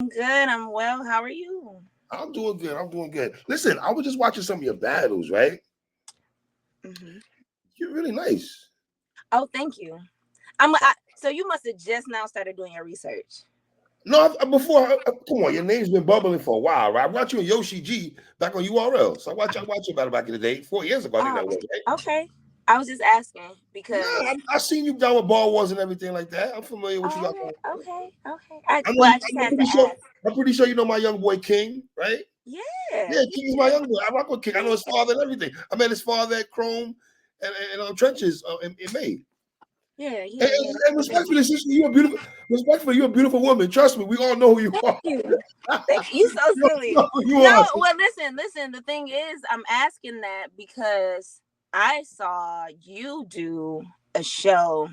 good. I'm well. How are you? I'm doing good. I'm doing good. Listen, I was just watching some of your battles, right? Hmm. You're really nice. Oh, thank you. So you must have just now started doing your research. No, come on, your name's been bubbling for a while, right? I watched you and Yoshi G back on URL. So I watched your battle back in the day, 4 years ago, I think Oh, that was, right? okay. I was just asking Yeah, because. I seen you down with Ball Wars and everything like that. I'm familiar with you got Oh, going on. okay. I know Well, you, I just had to pretty sure. ask. I'm pretty sure you know my young boy King, right? Yeah, Yeah, King is my young boy. I rock with King. I know yeah, his father and everything. I met his father at Chrome and trenches in May. yeah. And respectfully, sister, you a beautiful. Respectfully, you're a beautiful woman. Trust me, we all know who you Thank are. you. Thank you. You so You silly. know who you No, are. well, listen. The thing is, I'm asking that because I saw you do a show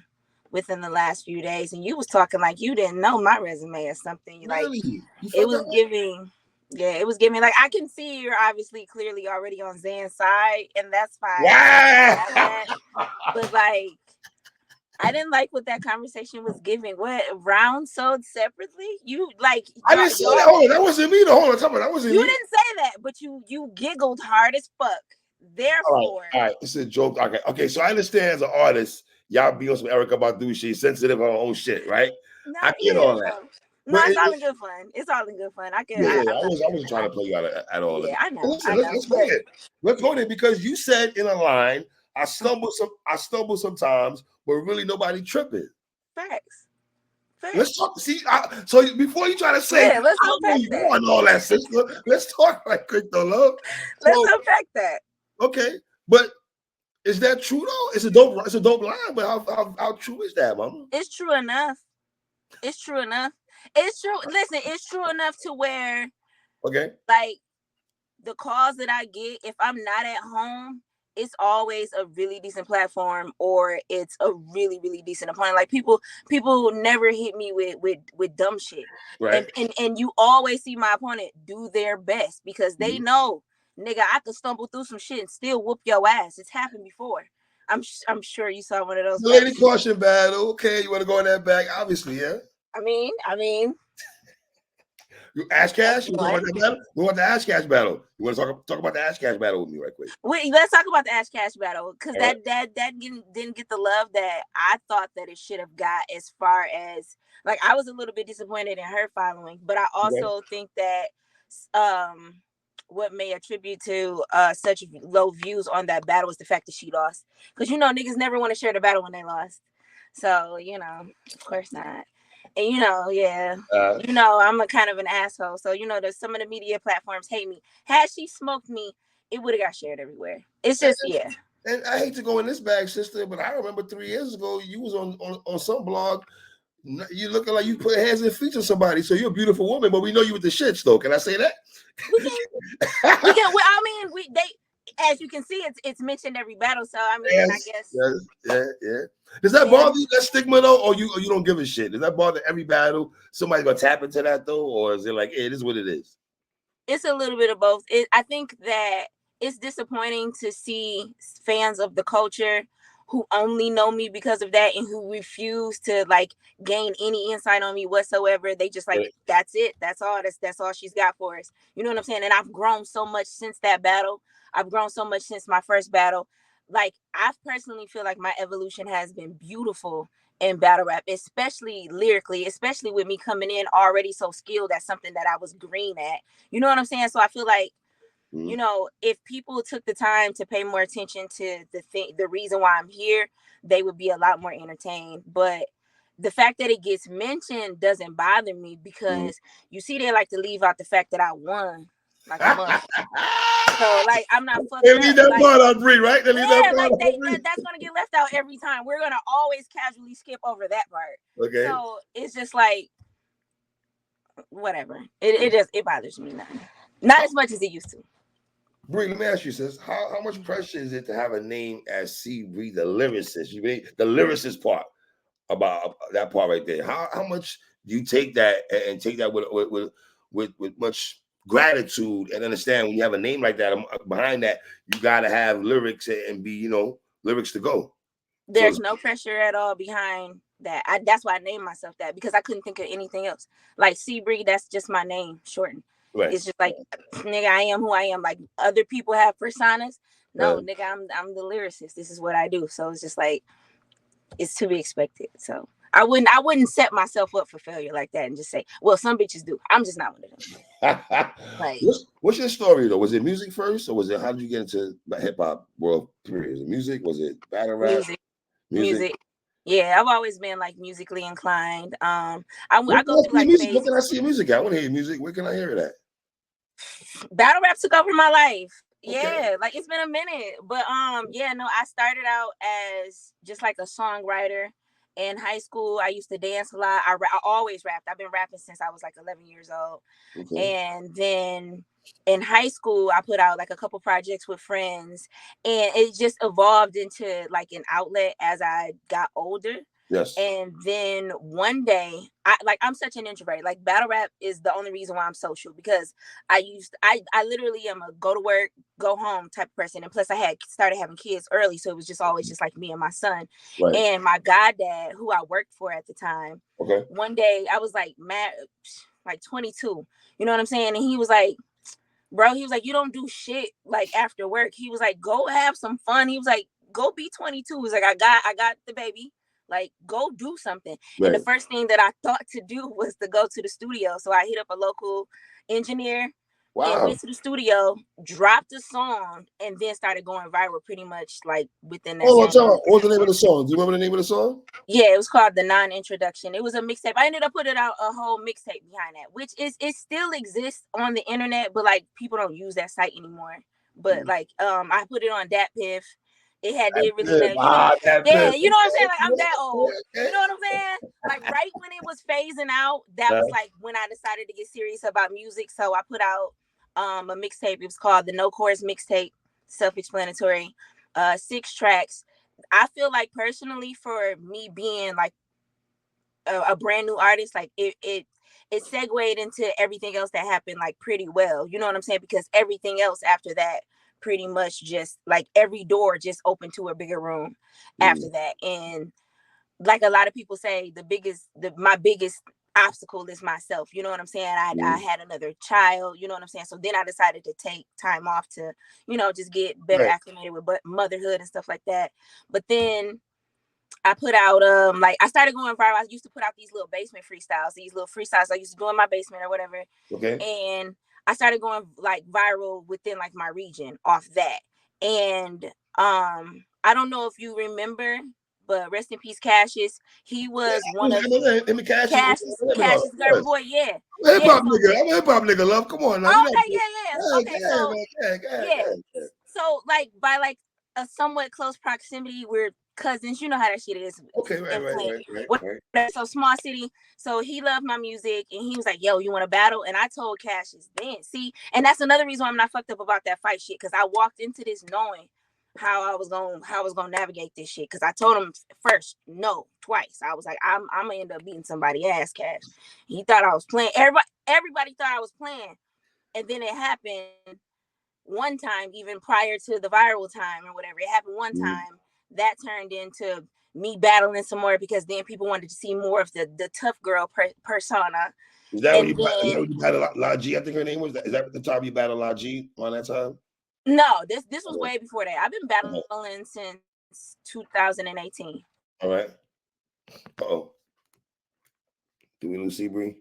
within the last few days, and you was talking like you didn't know my resume or something. Like Really? You it felt was that way? giving. Yeah, it was giving. Like I can see you're obviously clearly already on Zan's side, and that's fine. I'm not Wow. mad at that. But like, I didn't like what that conversation was giving. What round sold separately? You like I didn't say that. y'all. Hold on, that wasn't me. Hold on, tell me that wasn't You me. didn't say that, but you giggled hard as fuck. Therefore, All right. It's a joke. Okay. So I understand as an artist, y'all be on some Erica Badu shit, sensitive on her own shit, right? no, I get yeah, all that. no, But it's all in good fun. It's all in good fun. yeah, I'm not I mad wasn't at trying to play you out at all of Yeah, it. I But know, listen, let's go but there. Let's go there because you said in a line, I stumble sometimes, but really nobody tripping. facts, Let's facts. talk. See, so before you try to say Yeah, let's I don't know unpack you that. want all that, sister. Let's talk right quick though, love. Let's So unpack that. okay, but is that true though? It's a dope line, but how true is that, mama? It's true enough. It's true enough. It's true. Listen, it's true enough to where Okay. like the calls that I get, if I'm not at home, it's always a really decent platform or it's a really decent opponent. Like people never hit me with dumb shit. Right. And you always see my opponent do their best because they know, nigga, I could stumble through some shit and still whoop your ass. It's happened before. I'm sure you saw one of those The battles. lady caution battle. Okay, you want to go in that bag? Obviously, yeah. I mean, You Ash that's Cash. You want to talk one. about that battle? We want the Ash Cash battle. You want to talk about the Ash Cash battle with me right quick? Wait, let's talk about the Ash Cash battle because All right. that didn't get the love that I thought that it should have got. As far as like, I was a little bit disappointed in her following, but I Okay. also think that what may attribute to such low views on that battle was the fact that she lost. Because niggas never want to share the battle when they lost, so of course not. And yeah, Uh, I'm a kind of an asshole, so there's some of the media platforms hate me. Had she smoked me, it would have got shared everywhere. It's and, just, yeah. and I hate to go in this bag, sister, but I remember 3 years ago you was on some blog. You looking like you put hands and feet on somebody. So you're a beautiful woman, but we know you with the shits though. Can I say that? We can, we can. Well, I mean, as you can see, it's mentioned every battle. So I mean, I Yes, guess, yes, yeah. Does that yeah. bother you, that stigma though, or you don't give a shit? Does that bother every battle? Somebody's gonna tap into that though, or is it like, hey, it is what it is? It's a little bit of both. I think that it's disappointing to see fans of the culture who only know me because of that and who refuse to like gain any insight on me whatsoever. They just like, Right. that's it. That's all she's got for us. You know what I'm saying? And I've grown so much since that battle. I've grown so much since my first battle. Like, I personally feel like my evolution has been beautiful in battle rap, especially lyrically, especially with me coming in already so skilled at something that I was green at. You know what I'm saying? So I feel like, Mm. if people took the time to pay more attention to the reason why I'm here, they would be a lot more entertained. But the fact that it gets mentioned doesn't bother me Mm. because you see, they like to leave out the fact that I won like a motherfucker. So like, I'm not They fucking leave up. that Like, part on Bree, right? They leave that yeah, part like on Bree. that's gonna get left out every time. We're gonna always casually skip over that part. Okay. So it's just like, whatever. It bothers me not How, as much as it used to. Bree, let me ask you, sis, how much pressure is it to have a name as C Bree, the lyricist? You mean the lyricist part about that part right there? How much do you take that and take that with much gratitude and understand when you have a name like that behind that, you gotta have lyrics and be, lyrics to go. So There's no pressure at all behind That's why I named myself that, because I couldn't think of anything else. Like C Bree, that's just my name shortened. Right. It's just like, nigga, I am who I am. Like other people have personas. No, nigga, I'm the lyricist. This is what I do. So it's just like, it's to be expected. So I wouldn't set myself up for failure like that and just say, well, some bitches do. I'm just not one of them. Like, what's your story though? Was it music first, or was it how did you get into the hip hop world? Period. Was it music? Was it battle rap? music, Music. music. Yeah, I've always been like musically inclined. Where I can go I through see your like music? Where phases. can I see your music at? I want to hear your music. Where can I hear it at? Battle rap took over my life. Okay. Yeah, like it's been a minute, but yeah, no, I started out as just like a songwriter. In high school, I used to dance a lot. I always rapped. I've been rapping since I was like 11 years old. Okay. And then in high school, I put out like a couple projects with friends, and it just evolved into like an outlet as I got older. Yes. And then one day, I'm such an introvert. Like battle rap is the only reason why I'm social, because I literally am a go to work, go home type of person. And plus I had started having kids early, so it was just always just like me and my son. Right. And my goddad, who I worked for at the time, Okay. one day I was like mad, like 22. You know what I'm saying? And he was like, bro, he was like, you don't do shit like after work. He was like, go have some fun. He was like, go be 22. He was like, I got the baby. Like, go do something. And the Right. first thing that I thought to do was to go to the studio. So I hit up a local engineer and Wow. went to the studio, dropped a song, and then started going viral pretty much like within that Hold on, same tell me, month. what was the name of the song? Do you remember the name of the song? Yeah, it was called The Non-Introduction. It was a mixtape. I ended up putting out a whole mixtape behind that, which is it still exists on the internet, but like people don't use that site anymore. But like I put it on Dat Piff. It had That did really bit. well, That yeah, bit. you know what I'm saying? Like I'm that old. Okay. You know what I'm saying? Like right when it was phasing out, that was like when I decided to get serious about music. So I put out a mixtape. It was called the No Chorus Mixtape, self-explanatory. 6 tracks. I feel like personally, for me being like a brand new artist, like it segued into everything else that happened like pretty well. You know what I'm saying? Because everything else after that pretty much just like every door just opened to a bigger room after that. And like a lot of people say, my biggest obstacle is myself. You know what I'm saying? I had another child. You know what I'm saying? So then I decided to take time off to, just get better Right. acclimated with motherhood and stuff like that. But then I put out like I started going viral. I used to put out these little basement freestyles, these little freestyles I used to do in my basement or whatever. Okay. And I started going like viral within like my region off that. And I don't know if you remember, but rest in peace Cassius. He Yeah, was one of let me catch you. Cassius Gerber boy, yeah. I'm a hip Yeah. hop So nigga. I'm a hip hop nigga, love. Come on now. We not okay, yeah. Okay, yeah, so man. Yeah, yeah. yeah. So like by like a somewhat close proximity, we're cousins. You know how that shit is. Okay, right, And right, Flint. right, right, right. So small city. So he loved my music and he was like, yo, you want to battle? And I told Cassius then. See, and that's another reason why I'm not fucked up about that fight shit. Cause I walked into this knowing how I was gonna navigate this shit. Cause I told him first, no, twice. I was like, I'm gonna end up beating somebody ass, Cash. He thought I was playing. Everybody thought I was playing. And then it happened one time, even prior to the viral time or whatever. It happened one time that turned into me battling some more, because then people wanted to see more of the tough girl persona. Is that when And then you battled La G? I think her name was that. Is that the time you battled La G on that time? no, this was Okay. way before that. I've been battling since 2018. All right. Uh-oh. Do we lose Seabree?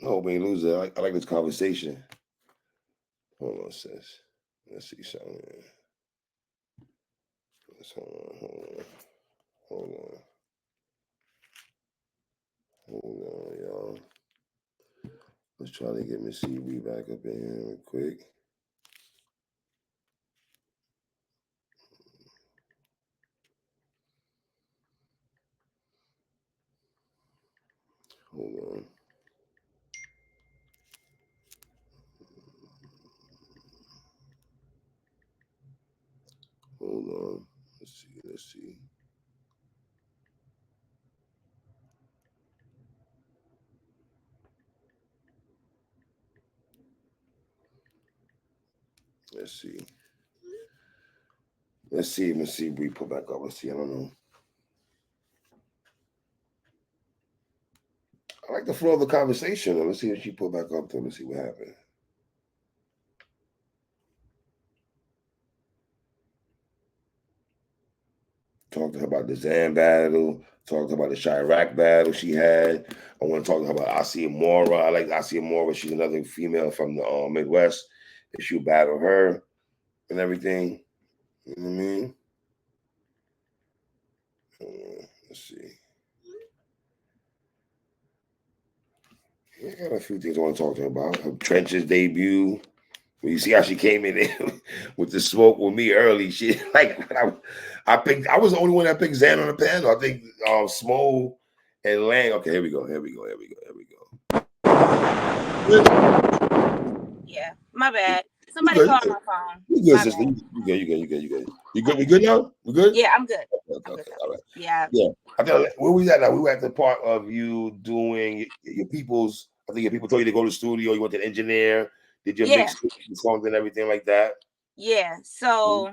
No, we ain't lose it. I like this conversation. Hold on, sis. Let's see something. Hold on. Hold on, y'all. Let's try to get Miss Seabree back up in here real quick. Hold on. Hold on. Let's see. Let's see. Let's see if Miss Seabree put back up. Let's see. I don't know. like the flow of the conversation. Let's see what she put back up there. Let's see what happened. Talked to her about the Zan battle. Talked about the Chirac battle she had. I want to talk to her about Asia Mora. I like Asia Mora. She's another female from the Midwest. And she'll battle her and everything. You know what I mean? Let's see. I got a few things I want to talk to her about. Her Trenches debut. When you see how she came in with the smoke with me early, she like I was the only one that picked Zan on the panel. I think Smo and Lang. Okay, here we go. Yeah, my bad. Somebody called my phone. You good, sister? You good? You good? We good now? We good? Yeah, I'm good. Okay. All right. Yeah. I thought where we at now? We were at the part of you doing your people's. I think your people told you to go to the studio. You went to the engineer. Did your mix songs and everything like that? Yeah. So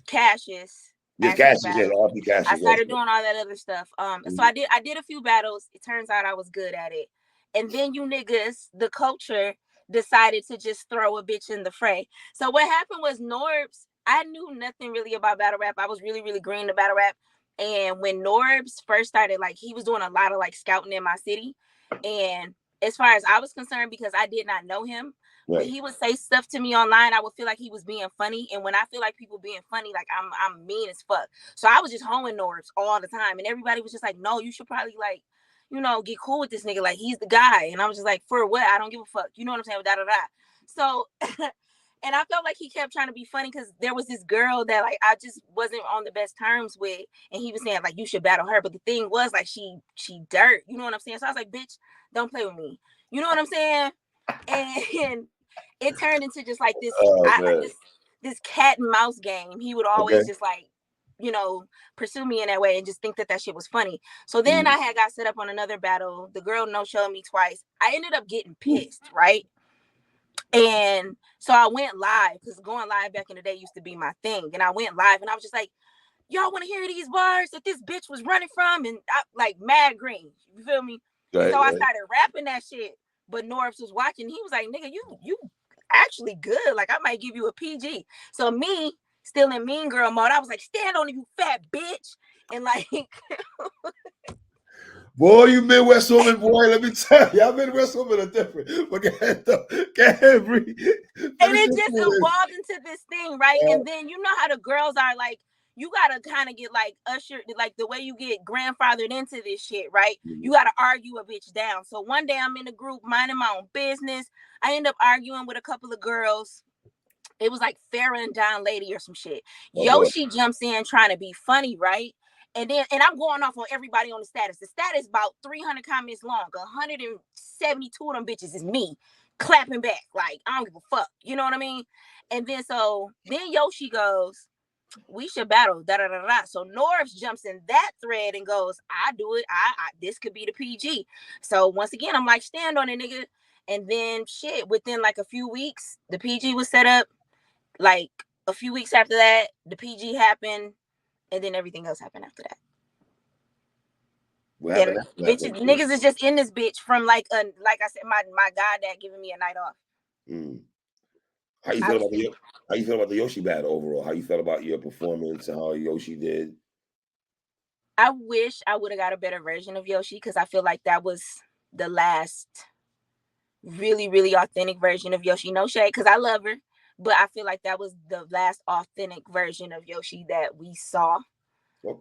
Cassius. Yes, Cassius. Yeah, RP Cassius. I started doing all that other stuff. So I did a few battles. It turns out I was good at it. And then you niggas, the culture, decided to just throw a bitch in the fray. So what happened was Norbs, I knew nothing really about battle rap. I was really, really green to battle rap. And when Norbs first started, like he was doing a lot of like scouting in my city. And as far as I was concerned, because I did not know him, when he would say stuff to me online, I would feel like he was being funny. And when I feel like people being funny, like I'm mean as fuck. So I was just hoeing Norbs all the time. And everybody was just like, no, you should probably like, you know, get cool with this nigga. Like he's the guy. And I was just like, for what? I don't give a fuck. You know what I'm saying? Da da da. So and I felt like he kept trying to be funny because there was this girl that like I just wasn't on the best terms with. And he was saying like you should battle her. But the thing was like she dirt. You know what I'm saying? So I was like, bitch, don't play with me. You know what I'm saying? And it turned into just like this, this cat and mouse game. He would always just like, you know, pursue me in that way and just think that shit was funny. So then I had got set up on another battle. The girl no-showed me twice. I ended up getting pissed, right? And so I went live because going live back in the day used to be my thing. And I went live and I was just like, y'all want to hear these bars that this bitch was running from? And I like mad green. You feel me? And so I started rapping that shit. But Norbs was watching. He was like, nigga, you actually good. Like, I might give you a PG. So me, still in mean girl mode, I was like, stand on it, you fat bitch. And like... Boy, you Midwest woman, boy, let me tell you. Y'all Midwest women are different. But go ahead, breathe. And it just evolved into this thing, right? And then you know how the girls are like, you gotta kind of get like ushered, like the way you get grandfathered into this shit, right? You gotta argue a bitch down. So one day I'm in a group minding my own business. I end up arguing with a couple of girls. It was like Farrah and Don Lady or some shit. Yoshi jumps in trying to be funny, right? And I'm going off on everybody on the status. The status about 300 comments long. 172 of them bitches is me clapping back. Like, I don't give a fuck. You know what I mean? And then Yoshi goes, we should battle. Da da da da. So Norbs jumps in that thread and goes, I do it. I this could be the PG. So once again, I'm like, stand on it, nigga. And then shit, within like a few weeks, the PG was set up. Like a few weeks after that, the PG happened. And then everything else happened after that. What happened after that? Bitches, niggas is just in this bitch from like I said, my goddad giving me a night off. How you feel about the Yoshi battle overall? How you felt about your performance and how Yoshi did? I wish I would have got a better version of Yoshi because I feel like that was the last really, really authentic version of Yoshi. No shade, because I love her. But I feel like that was the last authentic version of Yoshi that we saw.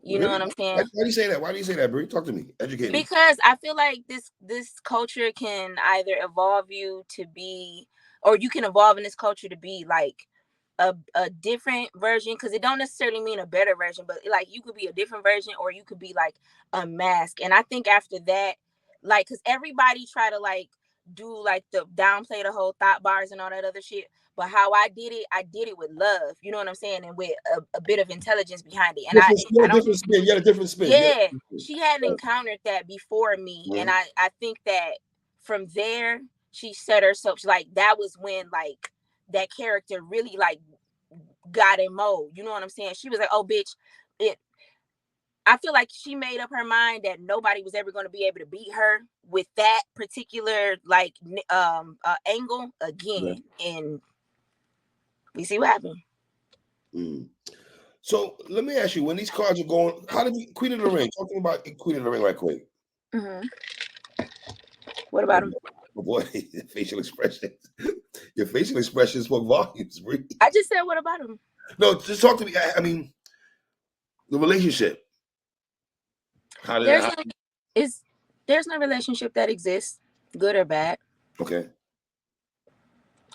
You know what I'm saying? Why do you say that? Why do you say that, Brie? Talk to me. Educate me. Because I feel like this culture can either evolve you to be, or you can evolve in this culture to be like a different version, because it don't necessarily mean a better version, but like you could be a different version or you could be like a mask. And I think after that, like, because everybody try to like do like the downplay the whole thought bars and all that other shit. But how I did it with love. You know what I'm saying? And with a bit of intelligence behind it. And you had a different spin. Yeah, she hadn't encountered that before me. And I think that from there, she set herself, like, that was when like that character really like got in mode. You know what I'm saying? She was like, oh, bitch, I feel like she made up her mind that nobody was ever going to be able to beat her with that particular like angle Yeah. again, and we see what happened. Mm. So let me ask you: when these cards are going, how did you Queen of the Ring? Talking about Queen of the Ring, right quick. Mm-hmm. What Oh, about him? oh boy, facial expressions. Your facial expressions spoke volumes, Bree. I just said, what about him? No, just talk to me. I mean, the relationship. How did There's that? no is there's no relationship that exists, good or bad. Okay.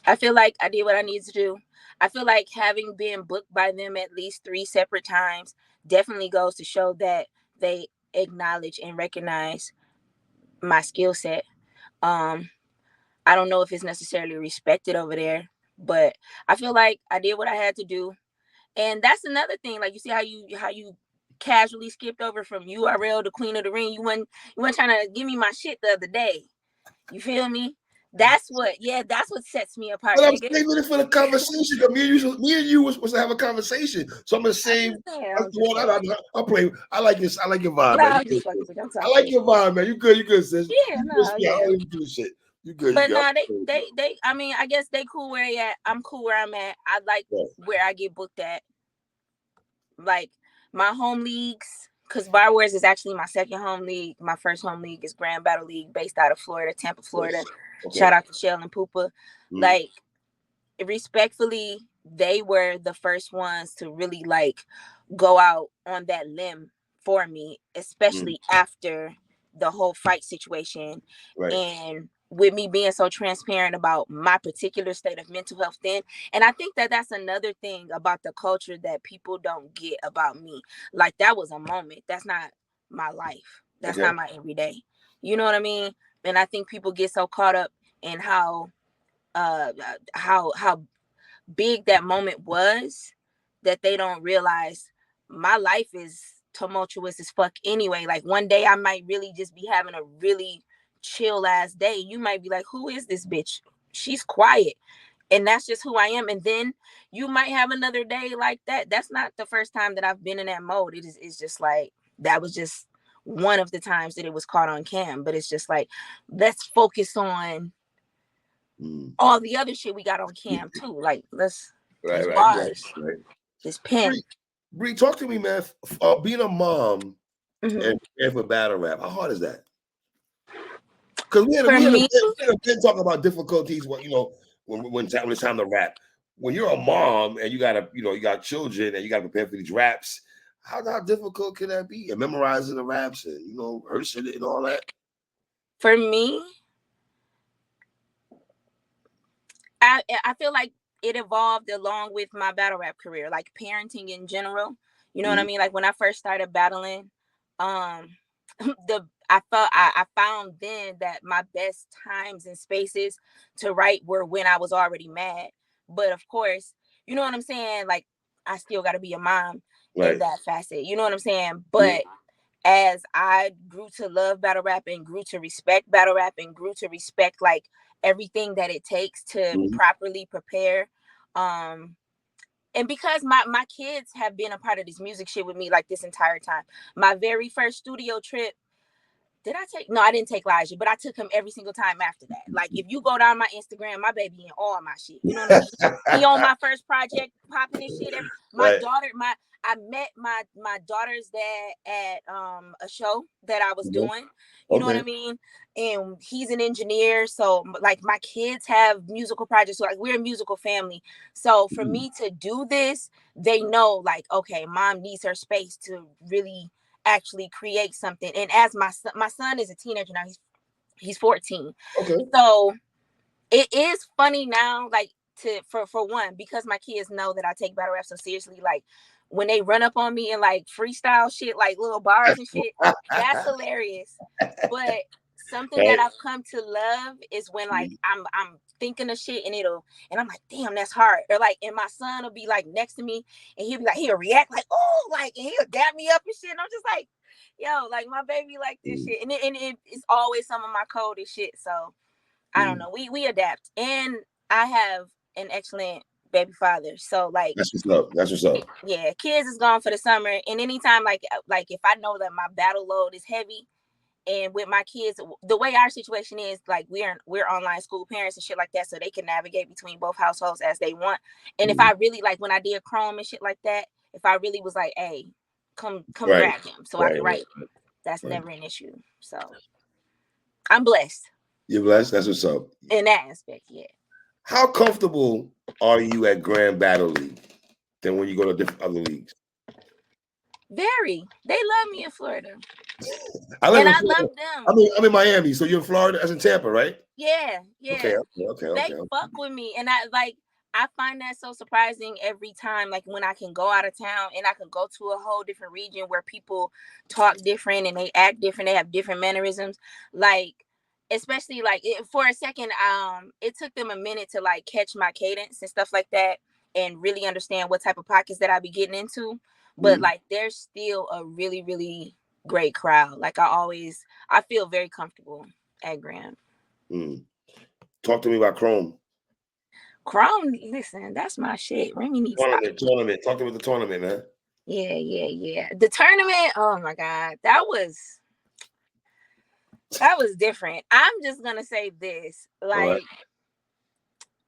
I feel like I did what I needed to do. I feel like having been booked by them at least 3 separate times definitely goes to show that they acknowledge and recognize my skill set. Um, I don't know if it's necessarily respected over there, but I feel like I did what I had to do. And that's another thing. Like you see how you casually skipped over from URL to Queen of the Ring. You weren't trying to give me my shit the other day. You feel me? That's what sets me apart, But I'm nigga. saving it for the conversation. 'Cause me and you was supposed to have a conversation. So I'm gonna I'm save. just saying. I'm, I'm just well, saying. I'll play. I like this. I like your vibe, No, man. You I'm good, just fucking sis. with you. I'm I talking like shit. your vibe, man. You good. You good, sis. Yeah, You no, good. I yeah. don't even do shit. You good. You But good. nah, they I mean, I guess they cool where they at. I'm cool where I'm at. I like Yeah. where I get booked at. Like my home leagues, because Bar Wars is actually my second home league. My first home league is Grand Battle League, based out of Florida, Tampa, Florida. Yes. Okay. Shout out to Shell and Poopa. Mm, Like, respectfully, they were the first ones to really like go out on that limb for me, mm, especially after the whole fight situation. right. And with me being so transparent about my particular state of mental health then. And I think that that's another thing about the culture that people don't get about me. Like, that was a moment. That's not my life. That's Okay. not my everyday. You know what I mean? And I think people get so caught up in how big that moment was that they don't realize my life is tumultuous as fuck anyway. Like, one day I might really just be having a really chill ass day. You might be like, who is this bitch? She's quiet. And that's just who I am. And then you might have another day like that. That's not the first time that I've been in that mode. It's just like, that was just one of the times that it was caught on cam. But it's just like, let's focus on Mm. all the other shit we got on cam too. Like, Right. these Right. Exactly. bars, Right. this pen. Bree, talk to me, man. Being a mom Mm-hmm. and for battle rap, how hard is that? Because we had a For we had a me, bit, we had a bit talking about difficulties. What when it's time to rap. When you're a mom and you got children and you got to prepare for these raps, how difficult can that be? And memorizing the raps and rehearsing it and all that. for me, I feel like it evolved along with my battle rap career, like parenting in general. You know what I Mhm. mean? Like, when I first started battling, um, I found then that my best times and spaces to write were when I was already mad. But of course, you know what I'm saying? Like, I still got to be a mom in Right. that facet. You know what I'm saying? Mhm. But as I grew to love battle rap and grew to respect battle rap and grew to respect like everything that it takes to Mhm. properly prepare, um and because my kids have been a part of this music shit with me like this entire time. My very first studio trip, did I take? No, I didn't take Elijah, but I took him every single time after that. Like, if you go down my Instagram, my baby in all my shit. You know what I mean? He on my first project, popping his shit. My Right. daughter, I met my daughter's dad at a show that I was Mhm. doing. You know what I Okay. mean? And he's an engineer, so like my kids have musical projects. So, like, we're a musical family. So for Mhm. me to do this, they know like, okay, mom needs her space to really actually create something. And as my son is a teenager now, he's 14. Okay. So it is funny now, like, for one, because my kids know that I take battle rap so seriously. Like, when they run up on me and like freestyle shit, like little bars and shit, that's hilarious. But something that Right. I've come to love is when like Mhm. I'm thinking of shit and I'm like, damn, that's hard. Or like, and my son will be like next to me and he'll react like, oh, like, and he'll dap me up and shit. And I'm just like, yo, like, my baby like this Mhm. shit. It's always some of my coldest shit. So I don't Mhm. know. We adapt. And I have an excellent baby fathers. So like, That's what's up. That's what's up. yeah, kids is gone for the summer, and anytime like if I know that my battle load is heavy, and with my kids, the way our situation is, like we're online school parents and shit like that, so they can navigate between both households as they want. And if I really like when I did Chrome and shit like that, if I really was like, hey, come Right. grab him so I Right. can write, Right. that's Right. never an issue. So I'm blessed You're blessed. That's what's up. in that aspect. Yeah. How comfortable are you at Grand Battle League than when you go to different other leagues? Very. They love me in Florida. I live And in I Florida. love them. I'm in Miami, so you're in Florida, as in Tampa, right? Yeah, Okay, yeah. okay. They fuck with me. And I find that so surprising every time. Like when I can go out of town and I can go to a whole different region where people talk different and they act different, they have different mannerisms. Like, especially like for a second, it took them a minute to like catch my cadence and stuff like that and really understand what type of pockets that I be getting into. But like there's still a really, really great crowd. Like I feel very comfortable at Grand. Talk to me about Chrome. Chrome, listen, that's my shit. Remy needs Tournament. Talk to me about the tournament, man. Yeah. The tournament, oh my God, that was different. I'm just gonna say this. Like Right.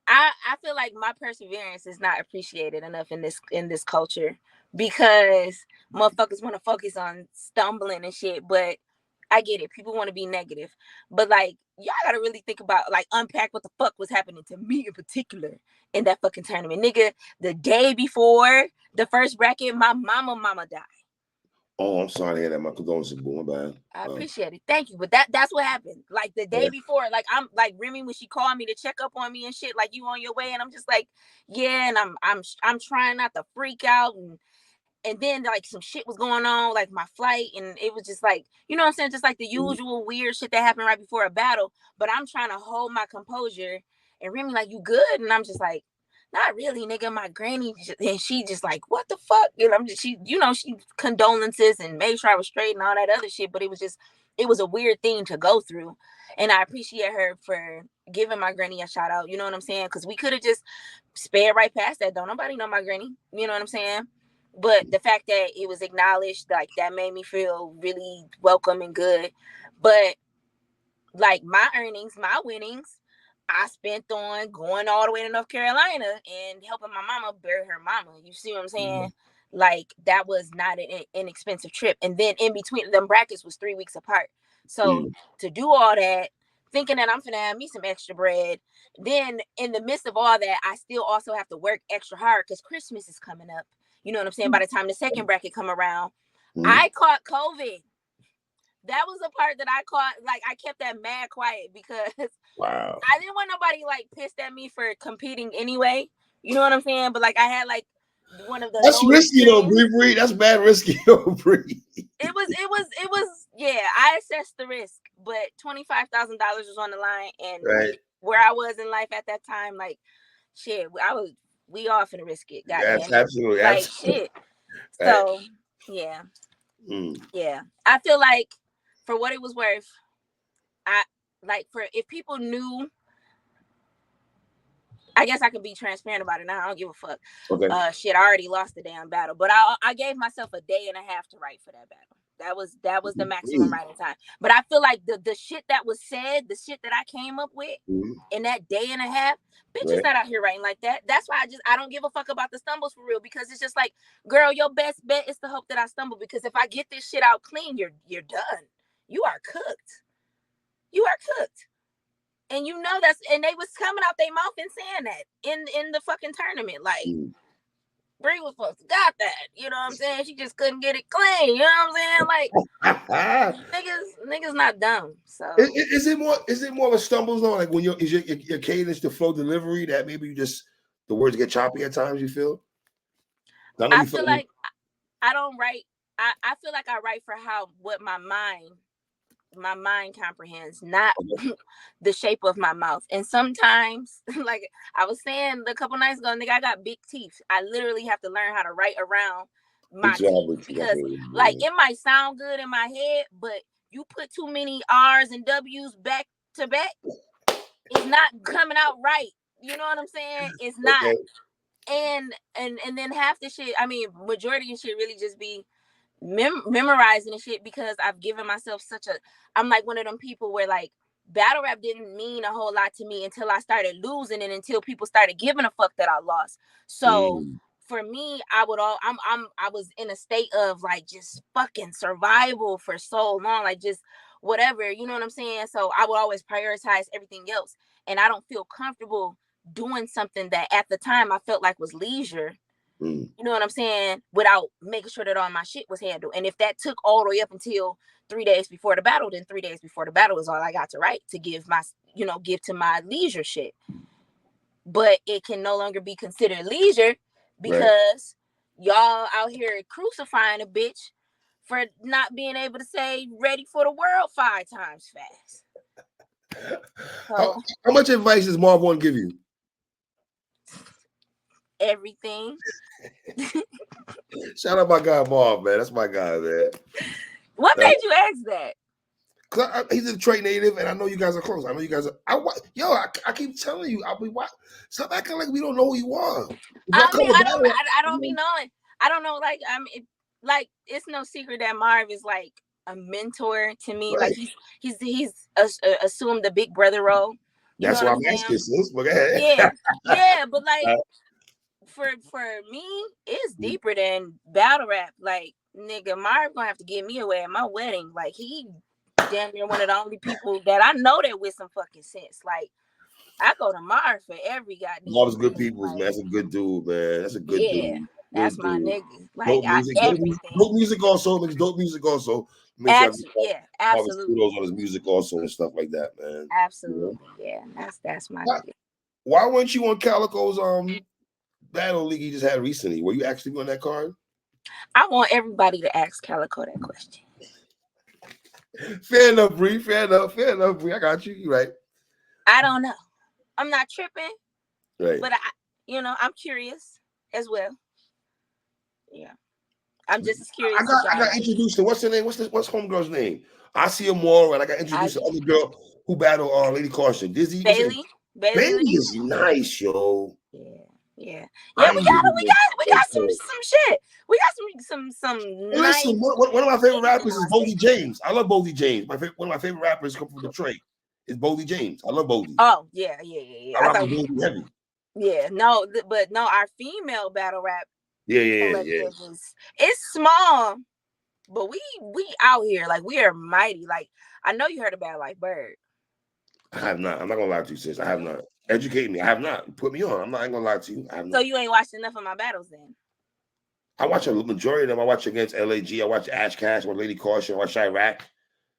I feel like my perseverance is not appreciated enough in this culture because motherfuckers want to focus on stumbling and shit, but I get it. People want to be negative. But like y'all gotta really think about like unpack what the fuck was happening to me in particular in that fucking tournament. Nigga, the day before the first bracket, my mama died. Oh, I'm sorry to hear that. My condolences, boo. My bad. I appreciate it. Thank you. But that's what happened. Like the day before, like I'm like Remy when she called me to check up on me and shit, like you on your way, and I'm just like, yeah, and I'm trying not to freak out, and then like some shit was going on, like my flight, and it was just like, you know what I'm saying, just like the usual weird shit that happened right before a battle. But I'm trying to hold my composure, and Remy like, you good? And I'm just like, not really, nigga. My granny, and she just like, what the fuck? And I'm just, she condolences and made sure I was straight and all that other shit. But it was a weird thing to go through, and I appreciate her for giving my granny a shout out. You know what I'm saying? Because we could have just sped right past that. Don't nobody know my granny. You know what I'm saying? But the fact that it was acknowledged, like that made me feel really welcome and good. But like my earnings, my winnings, I spent on going all the way to North Carolina and helping my mama bury her mama. You see what I'm saying? Like that was not an inexpensive trip. And then in between them brackets was 3 weeks apart. So to do all that, thinking that I'm finna have me some extra bread, then in the midst of all that, I still also have to work extra hard because Christmas is coming up. You know what I'm saying? By the time the second bracket come around, I caught COVID. That was the part that I caught. Like I kept that mad quiet because I didn't want nobody like pissed at me for competing anyway. You know what I'm saying? But like I had like one of the That's lowest risky though, streams. Bree. That's bad risky though, Bree. It was yeah, I assessed the risk, but $25,000 was on the line, and where I was in life at that time, like shit, we all finna risk it, goddamn. Absolutely. Like shit. So yeah. Yeah. I feel like for what it was worth, I like for if people knew, I guess I could be transparent about it now. I don't give a fuck. Okay. Shit, I already lost the damn battle, but I gave myself a day and a half to write for that battle. That was the maximum writing time. But I feel like the shit that was said, the shit that I came up with in that day and a half, bitches not out here writing like that. That's why I don't give a fuck about the stumbles for real, because it's just like, girl, your best bet is to hope that I stumble, because if I get this shit out clean, you're done. You are cooked. You are cooked. And you know and they was coming out their mouth and saying that in the fucking tournament. Like, Bree was supposed to got that. You know what I'm saying? She just couldn't get it clean. You know what I'm saying? Like, niggas not dumb. So is it more of a stumble zone? Like when your cadence to flow delivery that maybe you just the words get choppy at times, you feel? I feel like I don't write. I feel like I write for what my mind comprehends, not the shape of my mouth. And sometimes, like I was saying a couple nights ago, nigga, I got big teeth. I literally have to learn how to write around my teeth, because like it might sound good in my head, but you put too many R's and W's back to back, it's not coming out right. You know what I'm saying? It's not. and then half the shit, I mean, majority of shit really just be memorizing and shit, because I've given myself such a, I'm like one of them people where like battle rap didn't mean a whole lot to me until I started losing it, until people started giving a fuck that I lost. So for me, I was in a state of like just fucking survival for so long, like just whatever, you know what I'm saying? So I would always prioritize everything else, and I don't feel comfortable doing something that at the time I felt like was leisure, you know what I'm saying, without making sure that all my shit was handled. And if that took all the way up until 3 days before the battle, then 3 days before the battle is all I got to write to give my, give to my leisure shit. But it can no longer be considered leisure because y'all out here crucifying a bitch for not being able to say ready for the world 5 times fast. How much advice does Marv want to give you? Everything. Shout out my guy Marv, man. That's my guy, man. What made you ask that? Cause he's a Detroit native, and I know you guys are close. I know you guys are. I keep telling you, stop acting like we don't know who you are. I mean, I don't be knowing. I don't know. Like, it's no secret that Marv is like a mentor to me. Right. Like he's assumed the big brother role. That's why I'm asking, sis. But go ahead. Yeah, but like for me, it's deeper than battle rap. Like, nigga, Marv gonna have to give me away at my wedding. Like, he damn near one of the only people that I know that with some fucking sense. Like, I go to Marv for every goddamn. Marv's good people, man. That's a good dude, man. That's a good dude. That's my nigga. Like, dope music, everything. Dope music also. Makes dope music also. Make sure absolutely. Kudos on his music also and stuff like that, man. Absolutely, yeah. That's my nigga. Why weren't you on Calico's battle league he just had recently? Were you actually on that card? I want everybody to ask Calico that question. Fair enough, Bree. Fair enough, Bree. I got you. You right. I don't know. I'm not tripping. Right. But I'm curious as well. Yeah. I'm just as curious. I got introduced to, what's her name? What's homegirl's name? I see her more, and I got introduced to the other girl who battled Lady Caution. Dizzy. Bailey. Bailey is nice, yo. Yeah. We got some shit. We got some nice. Listen, one of my favorite rappers is Boldy James. I love Boldy James. One of my favorite rappers come from Detroit. It's Boldy James. I love Boldy. Oh, yeah. I rock Boldy heavy. Yeah, no, but no, our female battle rap. Yeah. It's small, but we out here, like, we are mighty. Like, I know you heard about like Bird. I have not. I'm not gonna lie to you, sis. I have not. Educate me. I have not. Put me on. I'm not gonna lie to you. I have not. So you ain't watched enough of my battles then? I watch a majority of them. I watch against LAG. I watch Ash Cash or Lady Caution. I watch Iraq.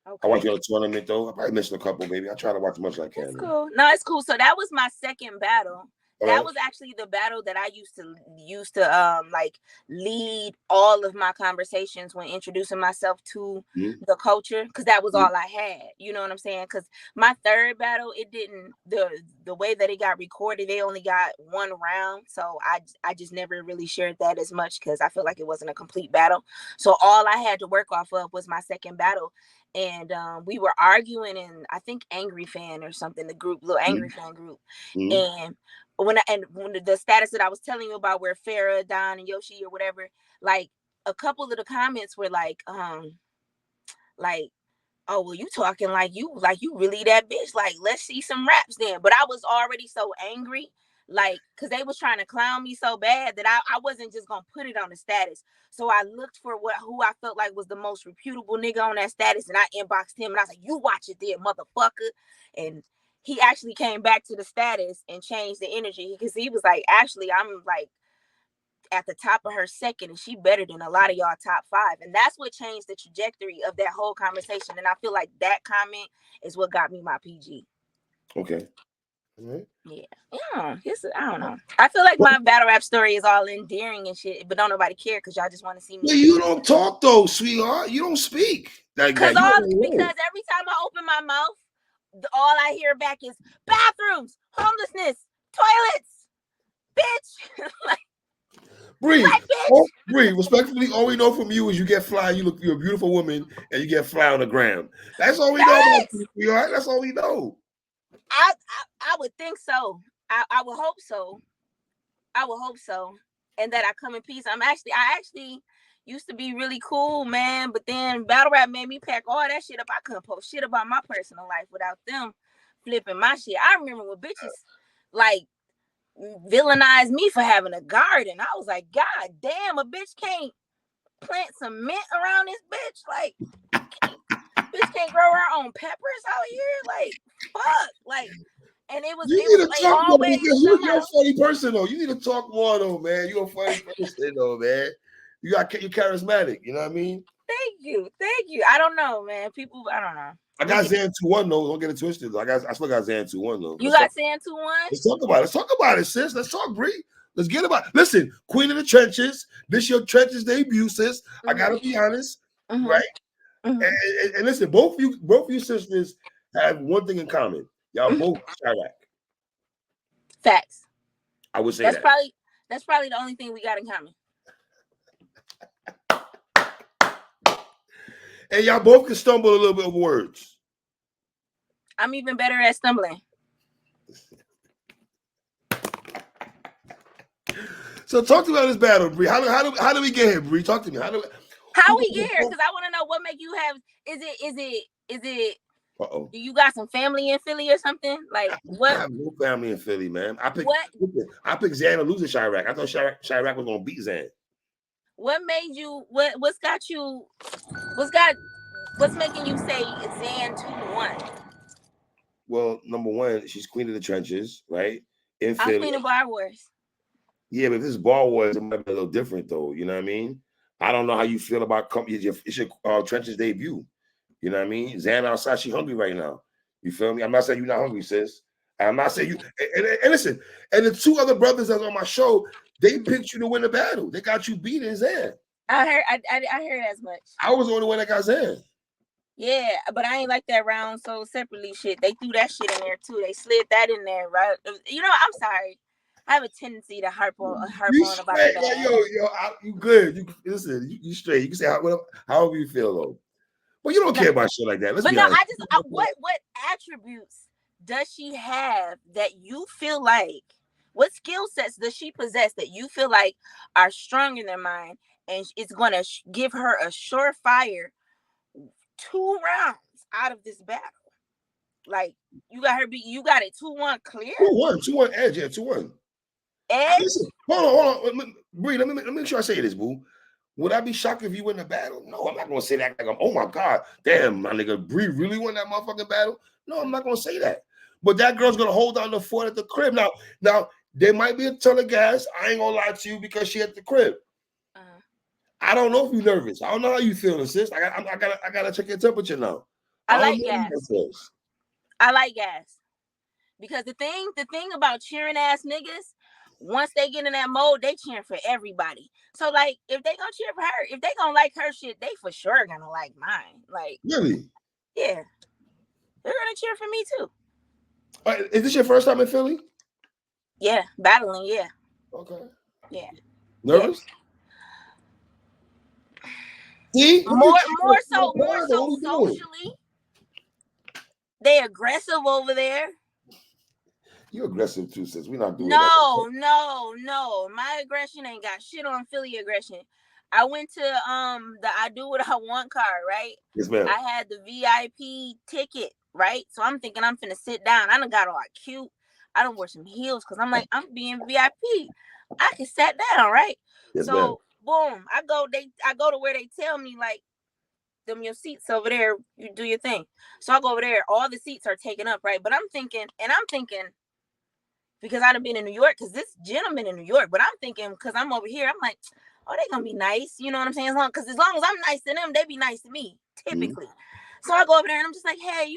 Okay. I watch your tournament though. I probably missed a couple, baby. I try to watch as much as I can. It's cool. No, it's cool. So that was my second battle. That was actually the battle that I used to like lead all of my conversations when introducing myself to the culture, because that was all I had. You know what I'm saying? Because my third battle, it didn't, the way that it got recorded, they only got one round, so I just never really shared that as much because I felt like it wasn't a complete battle. So all I had to work off of was my second battle. And we were arguing in, I think, Angry Fan or something, the group, little Angry Fan group. And when the status that I was telling you about, where Farrah, Don, and Yoshi or whatever, like a couple of the comments were like, oh, well, you talking like you really that bitch. Like, let's see some raps then. But I was already so angry, like, because they was trying to clown me so bad that I wasn't just gonna put it on the status. So I looked for who I felt like was the most reputable nigga on that status, and I inboxed him and I was like, you watch it there, motherfucker. And he actually came back to the status and changed the energy, because he was like, actually, I'm like at the top of her second, and she better than a lot of y'all top 5. And that's what changed the trajectory of that whole conversation. And I feel like that comment is what got me my PG. Okay. Right. Yeah. I don't know. I feel like my battle rap story is all endearing and shit, but don't nobody care because y'all just want to see me. Well, you don't talk though, sweetheart. You don't speak like that. Because every time I open my mouth, all I hear back is bathrooms, homelessness, toilets, bitch. Bree, respectfully, all we know from you is you get fly. You're a beautiful woman, and you get fly on the gram. That's all we know about you, sweetheart. That's all we know. I would think so. I would hope so. I would hope so, and that I come in peace. I actually used to be really cool, man, but then battle rap made me pack all that shit up. I couldn't post shit about my personal life without them flipping my shit. I remember when bitches like villainized me for having a garden. I was like, God damn, a bitch can't plant some mint around this bitch. Like, bitch can't grow her own peppers out here. Like, fuck. Like, and it You was need to like talk more always because you're a somehow. funny person though. You need to talk more though, man. You're a funny person though, man. You're charismatic. You know what I mean? Thank you. I don't know, man. People, I don't know. I got Zan 2-1 though. Don't get it twisted. Though. I still got Zan 2-1 though. You got Zan 2-1? Let's talk about it. Let's talk about it, sis. Let's talk, Bree. Let's get about it. Listen, Queen of the Trenches. This your Trenches debut, sis. Mm-hmm. I gotta be honest, right? Mm-hmm. And listen, both of you sisters have one thing in common. Y'all both Chirac. Facts. I would say that's probably the only thing we got in common. And y'all both can stumble a little bit of words. I'm even better at stumbling. So talk to me about this battle, Bree. How do we get here, Bree? Talk to me. How we get here? Because I want to know what make you have. Is it? Uh-oh. Do you got some family in Philly or something? Like what? I have no family in Philly, man. I picked Zan to lose to Chirac. I thought Chirac was gonna beat Zan. What made you? What's making you say Zan 2-1? Well, number one, she's Queen of the Trenches, right? In I'm Philly. Queen of Bar Wars. Yeah, but if this is Bar Wars, it might be a little different, though. You know what I mean? I don't know how you feel about it's your Trenches debut. You know what I mean? Zan outside, she hungry right now. You feel me? I'm not saying you're not hungry, sis. I'm not saying you. And listen, and the two other brothers that's on my show, they picked you to win the battle. They got you beating Zan. I heard as much. I was the only one that got Zan. Yeah, but I ain't like that round so separately shit. They threw that shit in there too. They slid that in there, right? You know, I'm sorry. I have a tendency to harp on about that. You good. You straight. You can say however you feel though. But you don't care about shit like that. Let's be honest. What attributes does she have that you feel like? What skill sets does she possess that you feel like are strong in their mind, and it's gonna give her a surefire 2 rounds out of this battle? Like you got it 2-1 clear. 2-1 edge, yeah, 2-1. Edge. Listen, hold on. Bree, let me make sure I say this, boo. Would I be shocked if you win the battle? No, I'm not gonna say that. Like, oh my god, damn, my nigga, Bree really won that motherfucking battle. No, I'm not gonna say that. But that girl's gonna hold down the fort at the crib. Now there might be a ton of gas. I ain't gonna lie to you because she at the crib. I don't know if you're nervous. I don't know how you feeling, sis. I gotta check your temperature now. I like gas. I like gas because the thing about cheering ass niggas. Once they get in that mode, they cheering for everybody. So, like, if they gonna cheer for her, if they gonna like her shit, they for sure gonna like mine. Like, really? Yeah, they're gonna cheer for me too. Is this your first time in Philly? Yeah, battling. Yeah. Okay. Yeah. Nervous? Yeah. See? More so socially. They aggressive over there. You aggressive too, sis. We're not doing that. No. My aggression ain't got shit on Philly aggression. I went to the I Do What I Want card, right? Yes, ma'am. I had the VIP ticket, right? So I'm thinking I'm finna sit down. I done got all cute. I done wear some heels because I'm like, I'm being VIP. I can sit down, right? Yes, so ma'am. Boom. I go to where they tell me, like, them your seats over there, you do your thing. So I go over there, all the seats are taken up, right? But I'm thinking, because I done been in New York, because this gentleman in New York, but I'm thinking, because I'm over here, I'm like, oh, they gonna be nice, you know what I'm saying? As long as I'm nice to them, they be nice to me, typically. Mm-hmm. So I go over there and I'm just like, hey,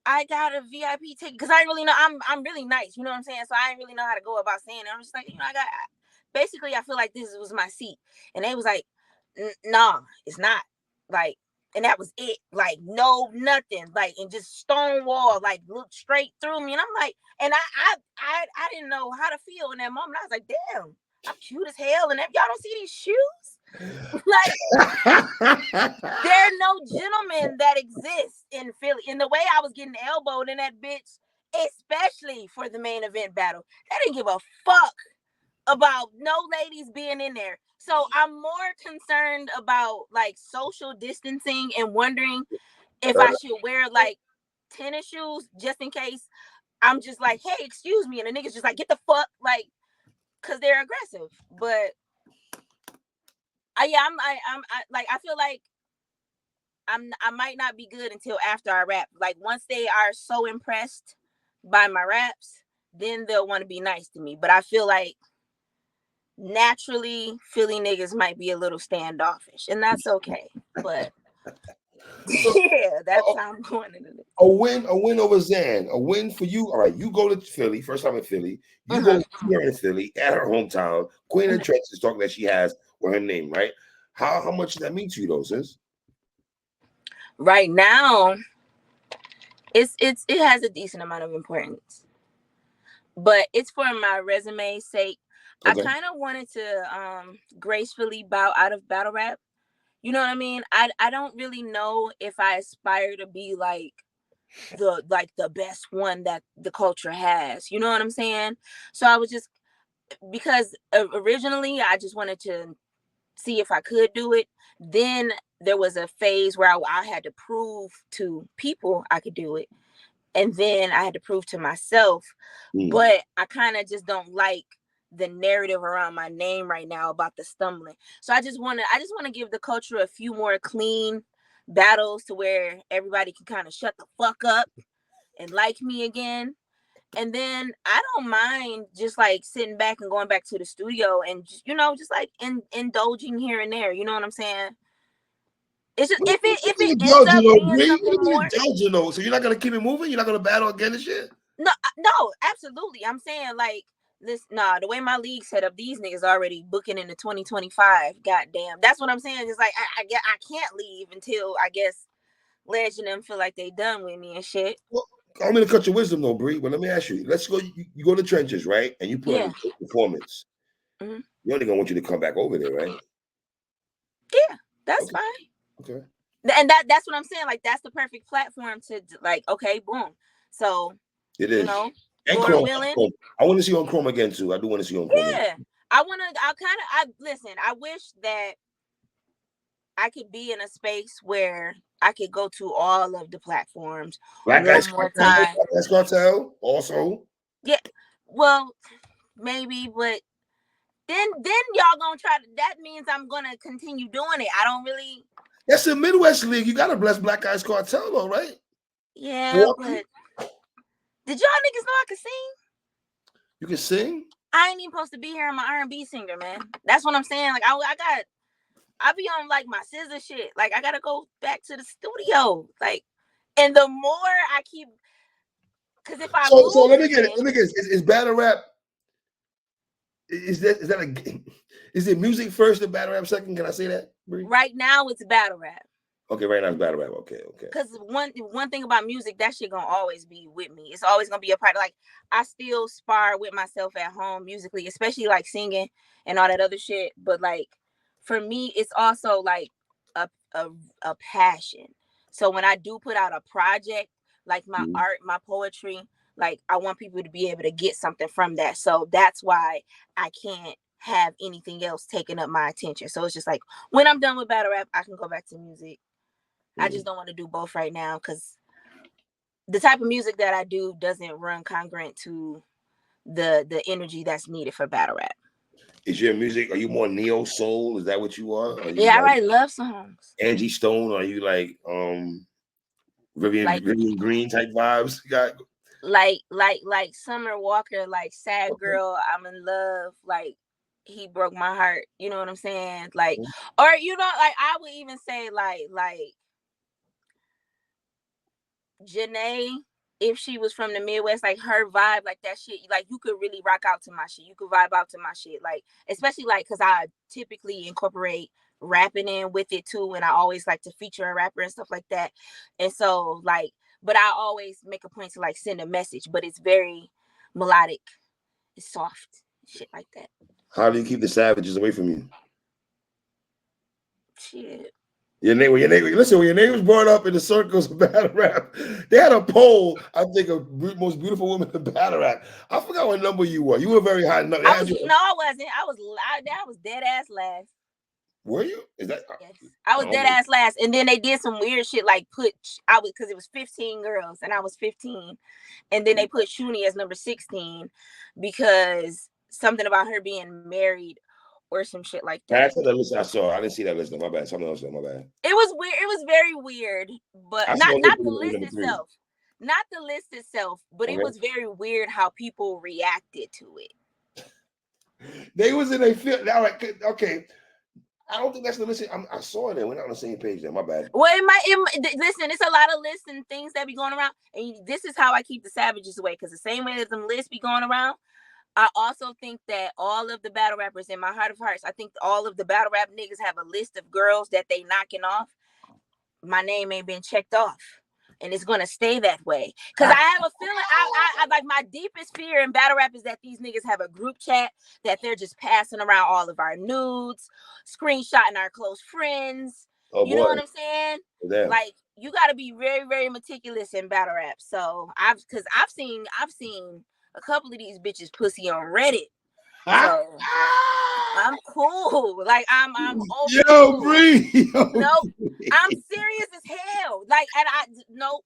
I got a VIP ticket, because I really know I'm really nice, you know what I'm saying? So I didn't really know how to go about saying it. I'm just like, basically I feel like this was my seat. And they was like, nah, it's not. Like, and that was it. Like, no, nothing. Like, and just stone wall, like, looked straight through me. And I'm like, and I didn't know how to feel in that moment. I was like, damn, I'm cute as hell. And y'all don't see these shoes? Like, there are no gentlemen that exist in Philly. In the way I was getting elbowed in that bitch, especially for the main event battle. They didn't give a fuck about no ladies being in there. So I'm more concerned about like social distancing and wondering if I should wear like tennis shoes just in case I'm just like, hey, excuse me, and the niggas just like, get the fuck, like, cause they're aggressive. But I feel like I might not be good until after I rap. Like once they are so impressed by my raps, then they'll want to be nice to me. But I feel like naturally Philly niggas might be a little standoffish, and that's okay. But So, yeah, that's how I'm going into this. a win over Zan, a win for you. All right, you go to Philly, first time in Philly. You go here in Philly at her hometown. Queen of Trenches talk that she has with her name, right? How much does that mean to you, though, sis? Right now, it has a decent amount of importance, but it's for my resume's sake. I Okay. kind of wanted to gracefully bow out of battle rap. You know what I mean? I don't really know if I aspire to be like the best one that the culture has. You know what I'm saying? So I was just, because originally I just wanted to see if I could do it. Then there was a phase where I had to prove to people I could do it. And then I had to prove to myself. But I kind of just don't like the narrative around my name right now about the stumbling. So I just want to give the culture a few more clean battles to where everybody can kind of shut the fuck up and like me again. And then I don't mind just like sitting back and going back to the studio and just, just like indulging here and there. You know what I'm saying? It's just if it ends up being something more. So you're not gonna keep it moving? You're not gonna battle again this year? No, absolutely. I'm saying like this. Nah, the way my league set up, these niggas already booking into 2025. Goddamn, that's what I'm saying. It's like I can't leave until I guess Ledge and them feel like they done with me and shit. Well, I'm gonna cut your wisdom though, Bree. But let me ask you. Let's go. You go to the trenches, right? And you put on Yeah. a good performance. Mm-hmm. You're only gonna want you to come back over there, right? Yeah, that's Okay. fine. Okay. And that's what I'm saying. Like that's the perfect platform to like. Okay, boom. So It is. And Lord Chrome. willing. I want to see you on Chrome again too. I do want to see you on Chrome. Yeah, I listen. I wish that I could be in a space where I could go to all of the platforms Black one Guys more Cartel. time. Black Guys Cartel also. Yeah, well, maybe, but then y'all gonna try to. That means I'm gonna continue doing it. I don't really. That's the Midwest League. You gotta bless Black Guys Cartel though, right? Yeah, but did y'all niggas know I could sing? You can sing? I ain't even supposed to be here. I'm an R&B singer, man. That's what I'm saying. Like I be on like my scissor shit. Like I gotta go back to the studio. Like, and the more I keep, because if I So lose let me get it. again, Let me get it. Is battle rap? Is it music first and battle rap second? Can I say that, Bree? right now it's battle rap. Okay, right now it's battle rap. Okay. Because one thing about music, that shit gonna always be with me. It's always gonna be a part. Like I still spar with myself at home musically, especially like singing and all that other shit. But like for me, it's also like a a, a passion. So when I do put out a project, like my art, my poetry, like I want people to be able to get something from that. So that's why I can't have anything else taking up my attention. So it's just like when I'm done with battle rap, I can go back to music. I just don't want to do both right now because the type of music that I do doesn't run congruent to the energy that's needed for battle rap. Is your music? Are you more neo soul? Is that what you are? Are you Yeah, I like write love songs. Angie Stone? Are you like Like Vivian Green type vibes? You got like Summer Walker, like sad girl, I'm in love, like he broke my heart. You know what I'm saying? Like, or like I would even say like Janae, if she was from the Midwest, like her vibe, like that shit, like you could really rock out to my shit. You could vibe out to my shit, like especially like because I typically incorporate rapping in with it too, and I always like to feature a rapper and stuff like that. And so like, but I always make a point to like send a message, but it's very melodic, it's soft, shit like that. How do you keep the savages away from you? Shit. Listen, when your name was brought up in the circles of battle rap, they had a poll, I think, of most beautiful woman in battle rap. I forgot what number you were. You were very high. No, I wasn't. I was dead ass last. were you? Is that Yes, I I was don't dead know. ass last, and then they did some weird shit like I was because it was 15 girls and I was 15, and then they put Shuni as number 16 because something about her being married or some shit like that. That's the list I saw. I didn't see that list. My bad. Something else. My bad. It was weird. It was very weird, but I saw not Nicki the was list number 3. itself, not the list itself, but it Okay. was very weird how people reacted to it. They was in a field. Now, okay. I don't think that's the list. I saw it and we're not on the same page there. My bad. Well, listen, it's a lot of lists and things that be going around, and this is how I keep the savages away, because the same way that them lists be going around, I also think that all of the battle rappers, in my heart of hearts, I think all of the battle rap niggas have a list of girls that they knocking off. My name ain't been checked off, and it's gonna stay that way. Cause I have a feeling, I like, my deepest fear in battle rap is that these niggas have a group chat that they're just passing around all of our nudes, screenshotting our close friends. Oh You know boy. what I'm saying? Damn. Like, you got to be very, very meticulous in battle rap. So I've seen a couple of these bitches pussy on Reddit. So I'm cool. Like, I'm overly Yo, cool. Bree. Yo, Nope. I'm serious as hell. Like, and nope,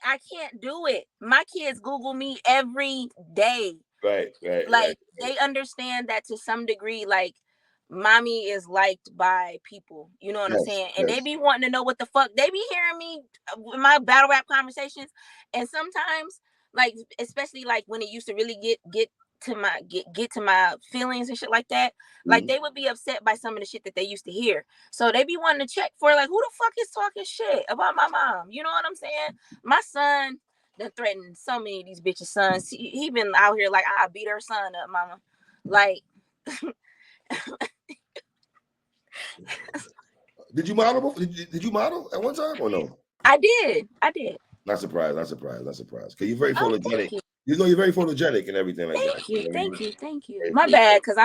I can't do it. My kids Google me every day. Right. Like, they understand that to some degree, like, mommy is liked by people. You know what I'm Yes, saying? And they yes. be wanting to know what the fuck. They be hearing me in my battle rap conversations. And sometimes, like, especially like when it used to really get to my feelings and shit like that, like, Mhm. they would be upset by some of the shit that they used to hear. So they be wanting to check for, like, who the fuck is talking shit about my mom? You know what I'm saying? My son done threatened so many of these bitches' sons. He been out here like, I beat her son up, mama. Like, Did you model? Did you model at one time or no? I did. I did. Not surprised. Not surprised. Not surprised. Because you're very Oh, photogenic. thank you. You know, you're very photogenic and everything like that. Thank you. You know, Thank you. Thank you. very My photogenic. bad, because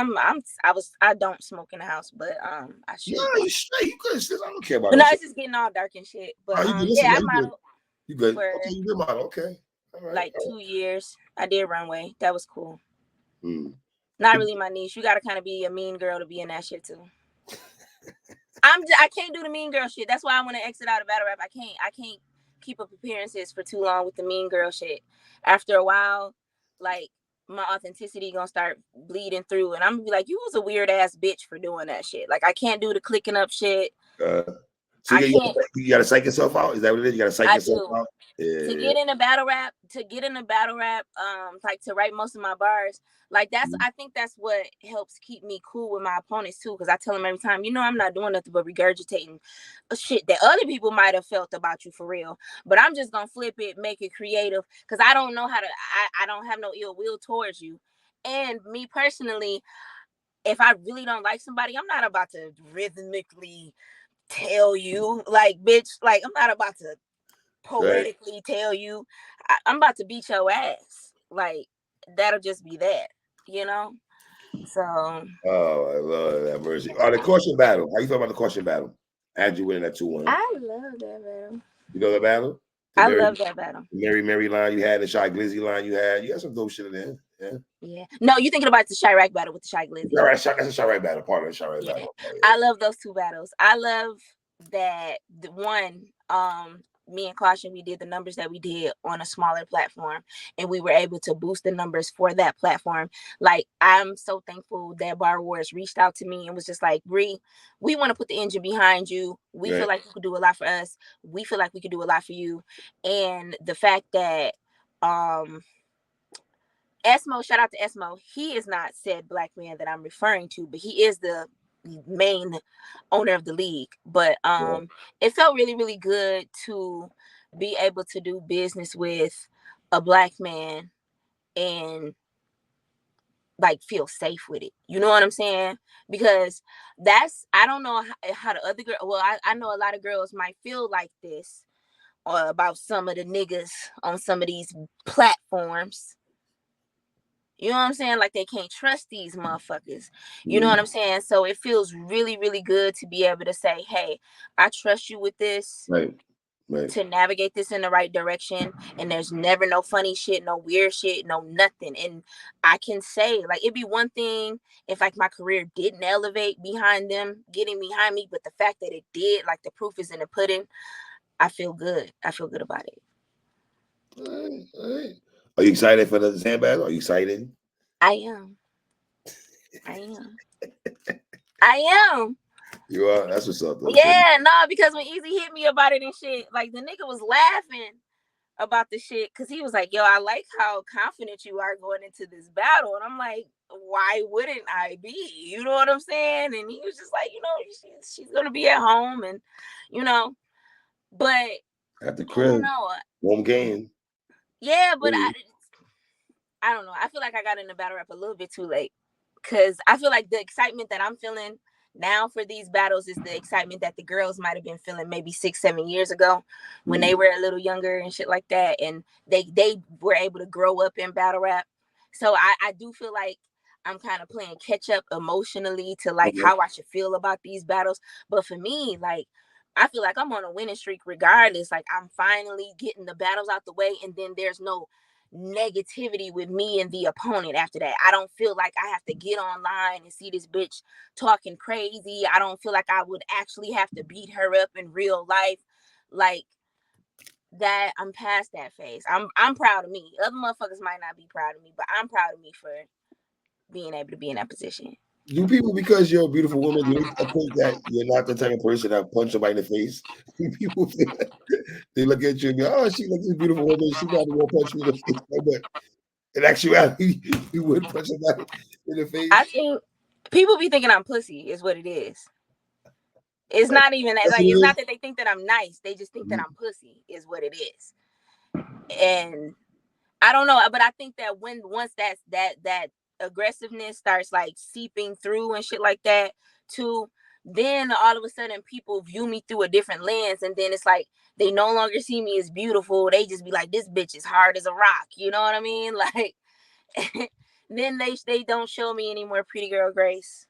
I don't smoke in the house, but I No, should. you straight. You good, sis. I don't care about But that no, shit. it's just getting all dark and shit. But Oh, you good. Listen, yeah, no, I you good. modeled You good. for Okay, you good model. Okay. All right. like 2 years. I did runway. That was cool. Hmm. Not really my niche. You gotta kind of be a mean girl to be in that shit too. I can't do the mean girl shit. That's why I want to exit out of battle rap. I can't keep up appearances for too long with the mean girl shit. After a while, like, my authenticity gonna start bleeding through, and I'm gonna be like, you was a weird ass bitch for doing that shit. Like, I can't do the clicking up shit. Uh, so I can't. you gotta psych yourself out. Is that what it is? You gotta psych I yourself do. out. To Yeah. get into battle rap, like, to write most of my bars, like, I think that's what helps keep me cool with my opponents too, because I tell them every time, I'm not doing nothing but regurgitating shit that other people might have felt about you for real, but I'm just gonna flip it, make it creative, because I don't know how to. I don't have no ill will towards you, and me personally, if I really don't like somebody, I'm not about to rhythmically tell you, like, bitch, like, I'm not about to Right. poetically tell you I'm about to beat your ass. Like, that'll just be that, you know? So Oh, I love that mercy. Oh, the caution battle. How you feel about the caution battle? Had you winning that 2-1. I love that battle. You know the battle? The I Mary, love that battle. Mary line you had, the Shy Glizzy line you had. You had some dope shit in there. Yeah. Yeah. No, you thinking about the Chirac battle with the Shy Glizzy. All right, that's a Shy Right battle. Part of the Shy Right Yeah. battle. Oh, yeah. I love those two battles. I love that the one, me and Caution, we did the numbers that we did on a smaller platform, and we were able to boost the numbers for that platform. Like, I'm so thankful that Bar Wars reached out to me and was just like, Bree, we want to put the engine behind you. We feel like you could do a lot for us. We feel like we could do a lot for you. And the fact that Esmo, shout out to Esmo, he is not said black man that I'm referring to, but he is the main owner of the league. But Yeah. it felt really, really good to be able to do business with a black man and, like, feel safe with it. You know what I'm saying? Because I don't know how the other girl, well, I know a lot of girls might feel like this or about some of the niggas on some of these platforms. You know what I'm saying? Like they can't trust these motherfuckers. You know what I'm saying? So it feels really, really good to be able to say, hey, I trust you with this Right. Right. to navigate this in the right direction. And there's never no funny shit, no weird shit, no nothing. And I can say, like, it'd be one thing if like my career didn't elevate behind them getting behind me, but the fact that it did, like the proof is in the pudding, I feel good. I feel good about it. All right, all right. Are you excited for the Zan battle? Are you excited? I am. I am. I am. You are. That's what's up, though. So, Yeah, no, because when Easy hit me about it and shit, like the nigga was laughing about the shit because he was like, yo, I like how confident you are going into this battle. And I'm like, why wouldn't I be? You know what I'm saying? And he was just like, you know, she's going to be at home and, you know, but at the I don't crib, know. home game. Yeah, but Hey, I don't know. I feel like I got into battle rap a little bit too late because I feel like the excitement that I'm feeling now for these battles is the excitement that the girls might have been feeling maybe 6-7 years ago when they were a little younger and shit like that, and they were able to grow up in battle rap. So I do feel like I'm kind of playing catch up emotionally to like okay. how I should feel about these battles. But for me, like I feel like I'm on a winning streak regardless. Like I'm finally getting the battles out the way, and then there's no negativity with me and the opponent after that. I don't feel like I have to get online and see this bitch talking crazy. I don't feel like I would actually have to beat her up in real life. Like that, I'm past that phase. I'm proud of me. Other motherfuckers might not be proud of me, but I'm proud of me for being able to be in that position. Do people, because you're a beautiful woman, do they think that you're not the type of person that punch somebody in the face? Do people feel like they look at you and be, oh, she like this beautiful woman, she probably won't punch me in the face. But in actuality, you would punch somebody in the I face. think people be thinking I'm pussy is what it is. It's Like, not even that's like what it's it not is. that they think that I'm nice. They just think that Mhm. I'm pussy is what it is. And I don't know, but I think that once that aggressiveness starts like seeping through and shit like that too, then all of a sudden people view me through a different lens, and then it's like they no longer see me as beautiful. They just be like, this bitch is hard as a rock. You know what I mean? Like then they don't show me any more pretty girl grace,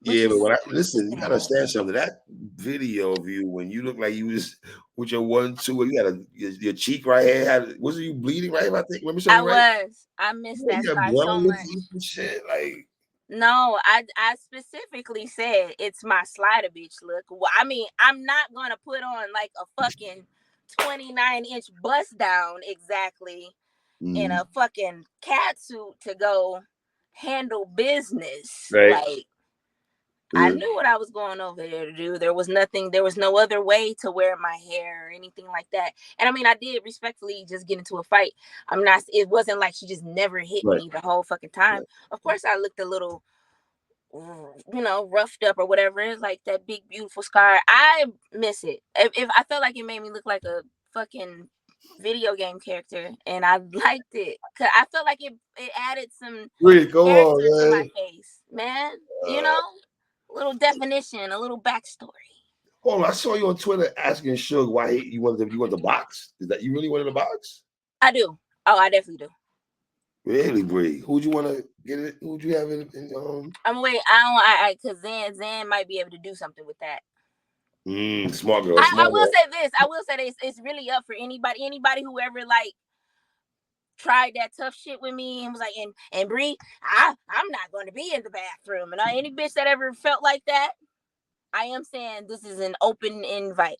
which Yeah, but is when I listen, you gotta understand something. That video of you when you look like you was with your 1-2, you had your cheek right here. Wasn't you bleeding right? If I think remember I something right? was. I missed Yeah, that you got spot blood so on your much. teeth and shit. Like, No, I specifically said it's my slider bitch look. Well, I mean, I'm not gonna put on like a fucking 29-inch bust down exactly in a mm, fucking cat suit to go handle business. right? Like I Yeah, knew what I was going over there to do. There was nothing, there was no other way to wear my hair or anything like that. And I mean, I did respectfully just get into a fight. I'm not, it wasn't like she just never hit right, me the whole fucking time. right. Of course, I looked a little, you know, roughed up or whatever. It's like that big, beautiful scar. I miss it. If I felt like it made me look like a fucking video game character, and I liked it because I felt like it added some Wait, go character to on, my man. face, man. You Uh, know, a little definition, a little backstory. Hold on, I saw you on Twitter asking Suge why you want the box. Is that you really wanted a box? I do. Oh, I definitely do. Really, Bree? Who'd you want to get it? Who'd you have I'm gonna wait. I don't. I because Zan might be able to do something with that. smart girl, I smart will girl. say this. I will say this. It's really up for anybody who ever like tried that tough shit with me and was like, and Bree, I'm not going to be in the bathroom. And any bitch that ever felt like that, I am saying this is an open invite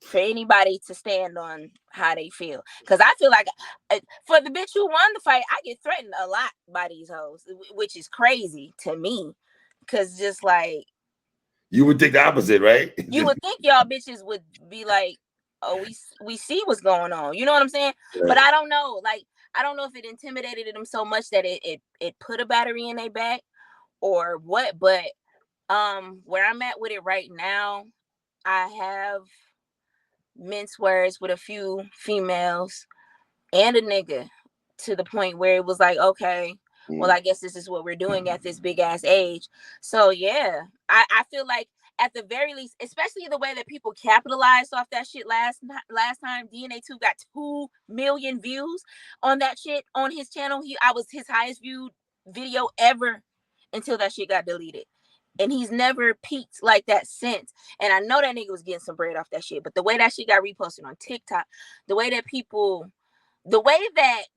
for anybody to stand on how they feel. Because I feel like for the bitch who won the fight, I get threatened a lot by these hoes, which is crazy to me. Because just like You would think the opposite, right? you would think y'all bitches would be like, oh, we see what's going on. You know what I'm saying? But Right. I don't know. Like I don't know if it intimidated them so much that it put a battery in their back or what. But where I'm at with it right now, I have mince words with a few females and a nigga to the point where it was like, okay, well, Mm. I guess this is what we're doing at this big ass age. So yeah, I feel like at the very least, especially the way that people capitalized off that shit last time. DNA2 got 2 million views on that shit on his channel. I was his highest viewed video ever until that shit got deleted. And he's never peaked like that since. And I know that nigga was getting some bread off that shit. But the way that shit got reposted on TikTok, the way that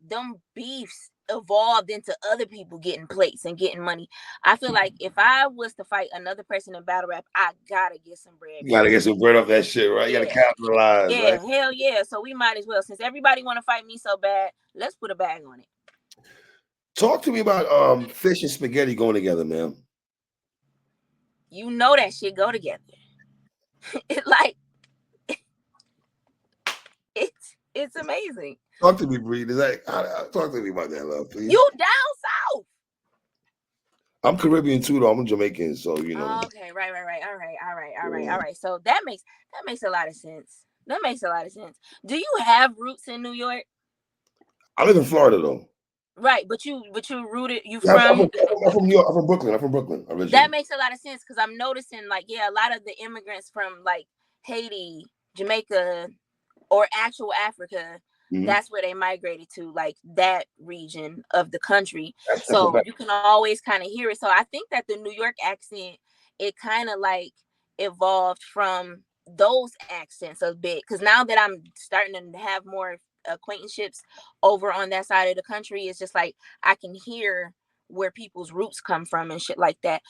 them beefs evolved into other people getting plates and getting money. I feel like if I was to fight another person in battle rap, I gotta get some bread. You gotta get some bread off that shit, right? Yeah. You gotta capitalize. Yeah, right? hell yeah. So we might as well. Since everybody want to fight me so bad, let's put a bag on it. Talk to me about fish and spaghetti going together, man. You know that shit go together. It like it's amazing. Talk to me, Bree. Talk to me about that, love, please. You down south. I'm Caribbean too, though. I'm Jamaican, so you know. Okay, right. All right. So that makes a lot of sense. That makes a lot of sense. Do you have roots in New York? I live in Florida, though. Right, but you rooted. I'm from New York. I'm from Brooklyn. Originally. That makes a lot of sense because I'm noticing, like, a lot of the immigrants from like Haiti, Jamaica, or actual Africa. Mm-hmm. That's where they migrated to, like that region of the country. So you can always kind of hear it. So I think that the New York accent, it kind of like evolved from those accents a bit. Because now that I'm starting to have more acquaintanceships over on that side of the country, it's just like I can hear where people's roots come from and shit like that.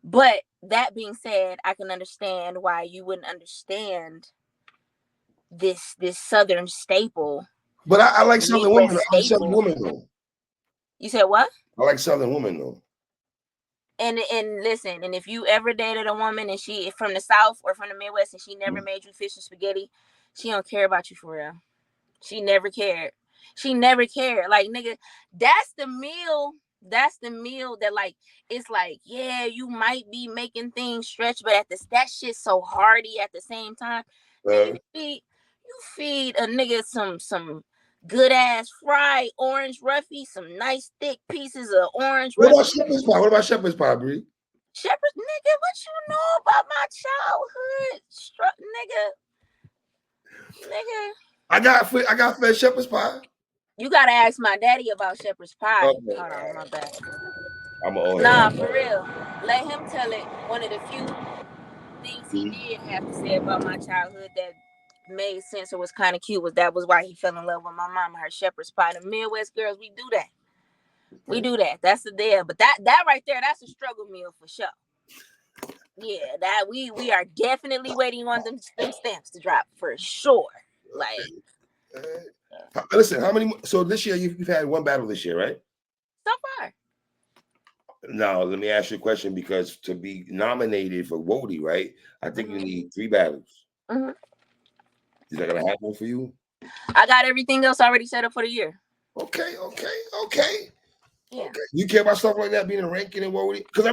But that being said, I can understand why you wouldn't understand this Southern staple. But I like Southern women. I like Southern women though. You said what? I like Southern women though. And listen, and if you ever dated a woman and she from the South or from the Midwest and she never made you fish and spaghetti, she don't care about you for real. She never cared. Like, nigga, that's the meal that, like, it's like, yeah, you might be making things stretch, but that shit's so hearty at the same time. You feed a nigga some good ass fried orange roughy, some nice thick pieces of orange. What about shepherd's pie? What about shepherd's pie, Bree? Shepherd's, nigga, what you know about my childhood, nigga? I got fed shepherd's pie. You gotta ask my daddy about shepherd's pie. Okay. Hold on, my bad. Nah, for real. Let him tell it. One of the few things he did have to say about my childhood that made sense or was kind of cute was why he fell in love with my mama, her shepherd's pie. The Midwest girls, we do that. We do that. That's the deal. But that right there, that's a struggle meal for sure. Yeah, that we are definitely waiting on them stamps to drop for sure. Like, listen, how many? So this year you've had one battle this year, right? So far. Now let me ask you a question, because to be nominated for Wody, right? I think you need 3 battles. Mm-hmm. Is that gonna happen for you? I got everything else already set up for the year. Okay. Yeah. Okay. You care about stuff like that, being a ranking and Wody? Because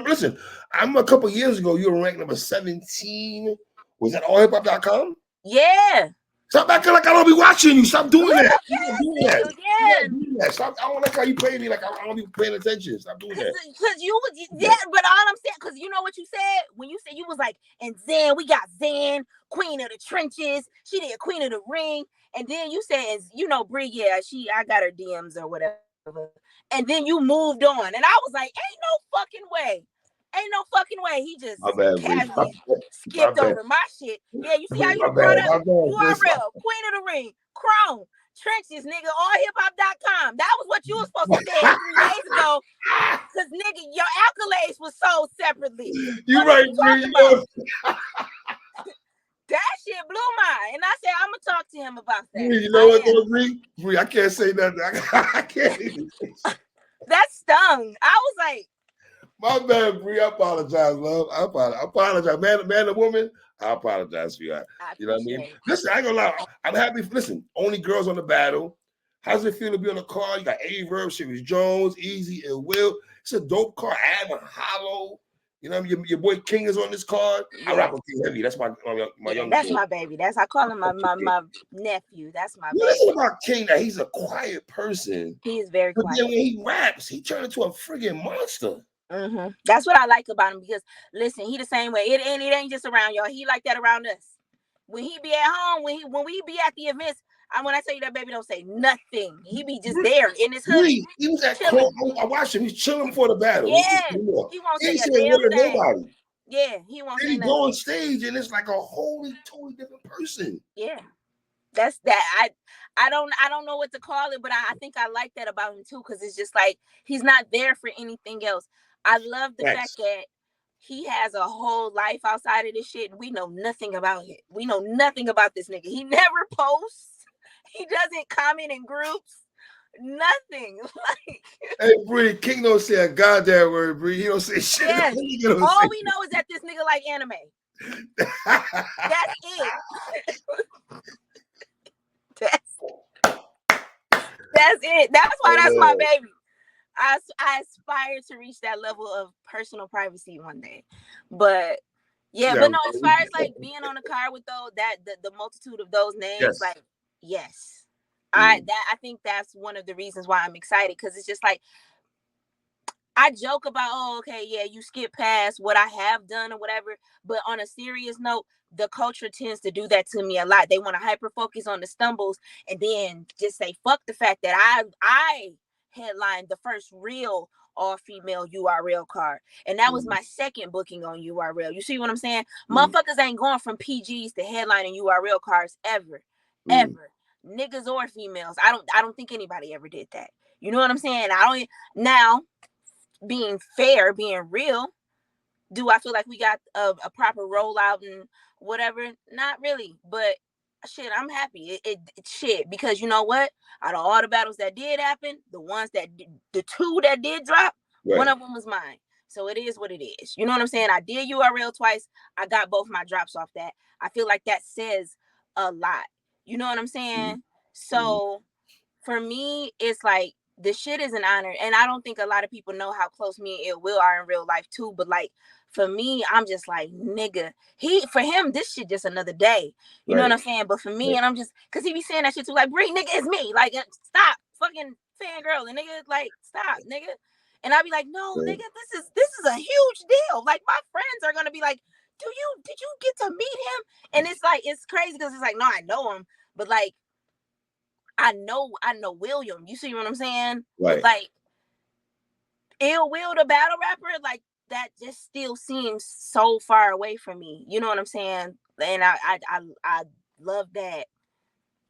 I'm a couple years ago, you were ranked number 17. Was that allhiphop.com? Yeah. Stop acting like I don't be watching you. Stop doing that. Yeah. Stop. I don't like how you play me like I don't be paying attention. Stop doing that. Because you was, but all I'm saying, because you know what you said? When you said you was like, and Zen, we got Zen, Queen of the Trenches. She did Queen of the Ring. And then you said, Brie, I got her DMs or whatever. And then you moved on. And I was like, ain't no fucking way. He just casually skipped over my shit. Yeah, you see how you brought up URL, Queen of the Ring, Chrome, Trenches, nigga, allhiphop.com. That was what you were supposed to say 3 days ago. Because, nigga, your accolades was sold separately. You right, Bree. That shit blew mine. And I said, I'm going to talk to him about that. You know what, though, Bree? I can't say nothing. I can't even. That stung. I was like, my bad, Bree. I apologize, love. I apologize. Man or woman, I apologize for you. You know what I mean? Listen, I ain't gonna lie. I'm happy. Listen, only girls on the battle. How's it feel to be on the car? You got A-Verb, Series Jones, Easy, and Will. It's a dope car. Adam Hollow. You know what I mean? Your boy King is on this card. Yeah. I rock with King Heavy. That's my young That's boy. My baby. I call him my nephew. That's my baby. Listen about King, that he's a quiet person. He is very quiet. Then when he raps, he turned into a friggin' monster. That's what I like about him, because listen, he the same way. It ain't just around y'all. He like that around us. When he be at home, when we be at the events, when I tell you that baby don't say nothing, he be just there in his hoodie, He was at chilling. I watched him. He's chilling for the battle. Yeah, he won't say a saying damn what to thing. nobody. Yeah, he won't Then say he nothing. go on stage and it's like a totally different person. Yeah, that's that. I don't know what to call it, but I think I like that about him too, because it's just like he's not there for anything else. I love the fact that he has a whole life outside of this shit, and we know nothing about it. We know nothing about this nigga. He never posts. He doesn't comment in groups. Nothing. Like, hey, Bree, King don't say a goddamn word, Bree. He don't say shit. Yes. All we know is that this nigga like anime. That's it. That's it. That's why that's my baby. I aspire to reach that level of personal privacy one day. But yeah, but no, as far as like being on the car with the multitude of those names, like, yes. I think that's one of the reasons why I'm excited, because it's just like, I joke about, oh, okay, yeah, you skip past what I have done or whatever. But on a serious note, the culture tends to do that to me a lot. They want to hyper focus on the stumbles and then just say, fuck the fact that I headlined the first real all-female URL card. And that was my second booking on URL. You see what I'm saying? Motherfuckers ain't going from PGs to headlining URL cards ever. Ever. Niggas or females. I don't think anybody ever did that. You know what I'm saying? Now, being fair, being real, do I feel like we got a proper rollout and whatever? Not really, but shit, I'm happy. It shit, because you know what? Out of all the battles that did happen, the two that did drop, one of them was mine. So it is what it is. You know what I'm saying? I did URL twice. I got both my drops off that. I feel like that says a lot. You know what I'm saying? So for me, it's like, the shit is an honor. And I don't think a lot of people know how close me and Ill Will are in real life too. But like, for me, I'm just like, nigga, for him, this shit just another day. You know what I'm saying? But for me, and I'm just, cause he be saying that shit too, like, Bree, nigga, it's me. Like, stop fucking fangirl. And nigga, like, stop, nigga. And I be like, no, nigga, this is a huge deal. Like, my friends are gonna be like, did you get to meet him? And it's like, it's crazy, because it's like, no, I know him, but like, I know William. You see what I'm saying? Right. But like, Ill Will, the battle rapper, like, that just still seems so far away from me. You know what I'm saying? And I love that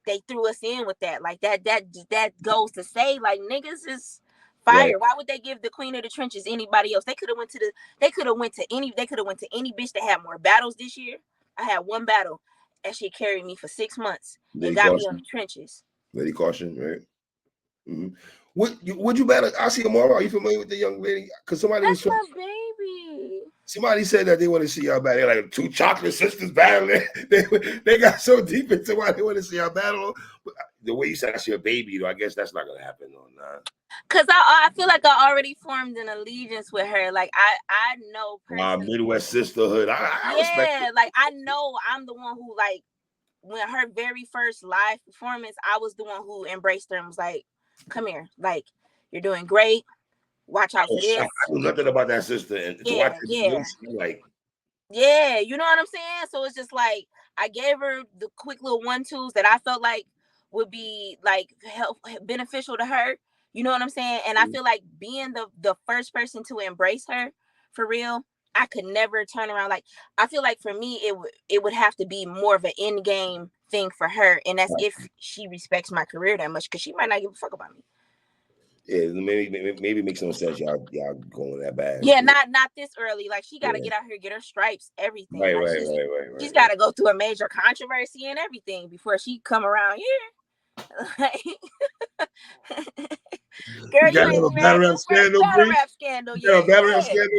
they threw us in with that. Like, that goes to say, like, niggas is fire. Right. Why would they give the Queen of the Trenches anybody else? They could have went to any bitch that had more battles this year. I had one battle. That shit carried me for 6 months and got me on the trenches. Lady Caution, right? Would you battle? I see tomorrow. Are you familiar with the young lady? Because that's my baby. Somebody said that they want to see y'all battle. They're like two chocolate sisters battling. They got so deep into why they want to see y'all battle. But the way you said that's your baby, though, I guess that's not gonna happen, though. Nah. Cause I feel like I already formed an allegiance with her. Like, I know personally. Midwest sisterhood. I respect it. Like, I know I'm the one who, like, when her very first live performance, I was the one who embraced her and was like, come here, like, you're doing great. Watch out for this. I knew nothing about that sister. And to watch Yoshi, like, yeah, you know what I'm saying? So it's just like, I gave her the quick little 1-2s that I felt like would be like beneficial to her. You know what I'm saying? And I feel like being the first person to embrace her for real, I could never turn around. Like, I feel like for me, it would have to be more of an end game thing for her. And that's if she respects my career that much, because she might not give a fuck about me. Yeah, maybe it makes no sense. Y'all going that bad. Yeah, not this early. Like, she got to get out here, get her stripes, everything. Right, like, right. She's got to go through a major controversy and everything before she come around here. Girl, you ain't even battle rap scandal. Yeah, battle rap scandal.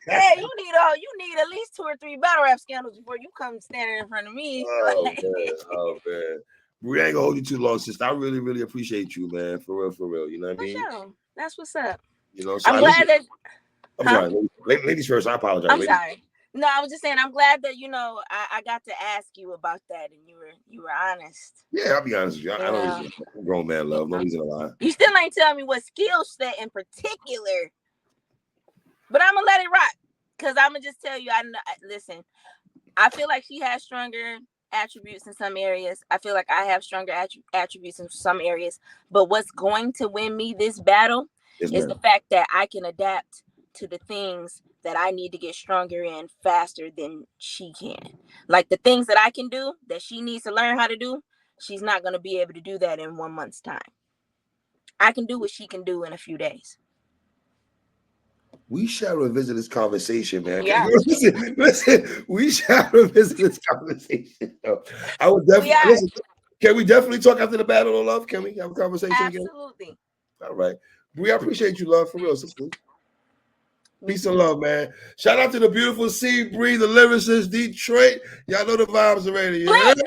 Yeah, you need at least 2 or 3 battle rap scandals before you come standing in front of me. Oh man. We ain't gonna hold you too long, sister. I really, really appreciate you, man. For real. You know what I mean? Sure. That's what's up. You know, so I'm glad that. I'm sorry, ladies first. I apologize. I'm sorry. No, I was just saying, I'm glad that, you know, I got to ask you about that, and you were honest. Yeah, I'll be honest with you. I don't reason grown man love. No reason to lie. You still ain't telling me what skill set in particular But I'm gonna let it rock, because I'm gonna just tell you. Listen. I feel like she has stronger attributes in some areas. I feel like I have stronger attributes in some areas. But what's going to win me this battle is the fact that I can adapt to the things that I need to get stronger in faster than she can. Like the things that I can do that she needs to learn how to do, she's not going to be able to do that in 1 month's time. I can do what she can do in a few days. We shall revisit this conversation, man. Yeah. Listen, we shall revisit this conversation. I would definitely listen. Can we definitely talk after the battle of love? Can we have a conversation again? Absolutely. All right. Bree, I appreciate you, love, for real, sister. Peace and love, man. Shout out to the beautiful C, Bree, the lyricist, Detroit. Y'all know the vibes already. Yeah.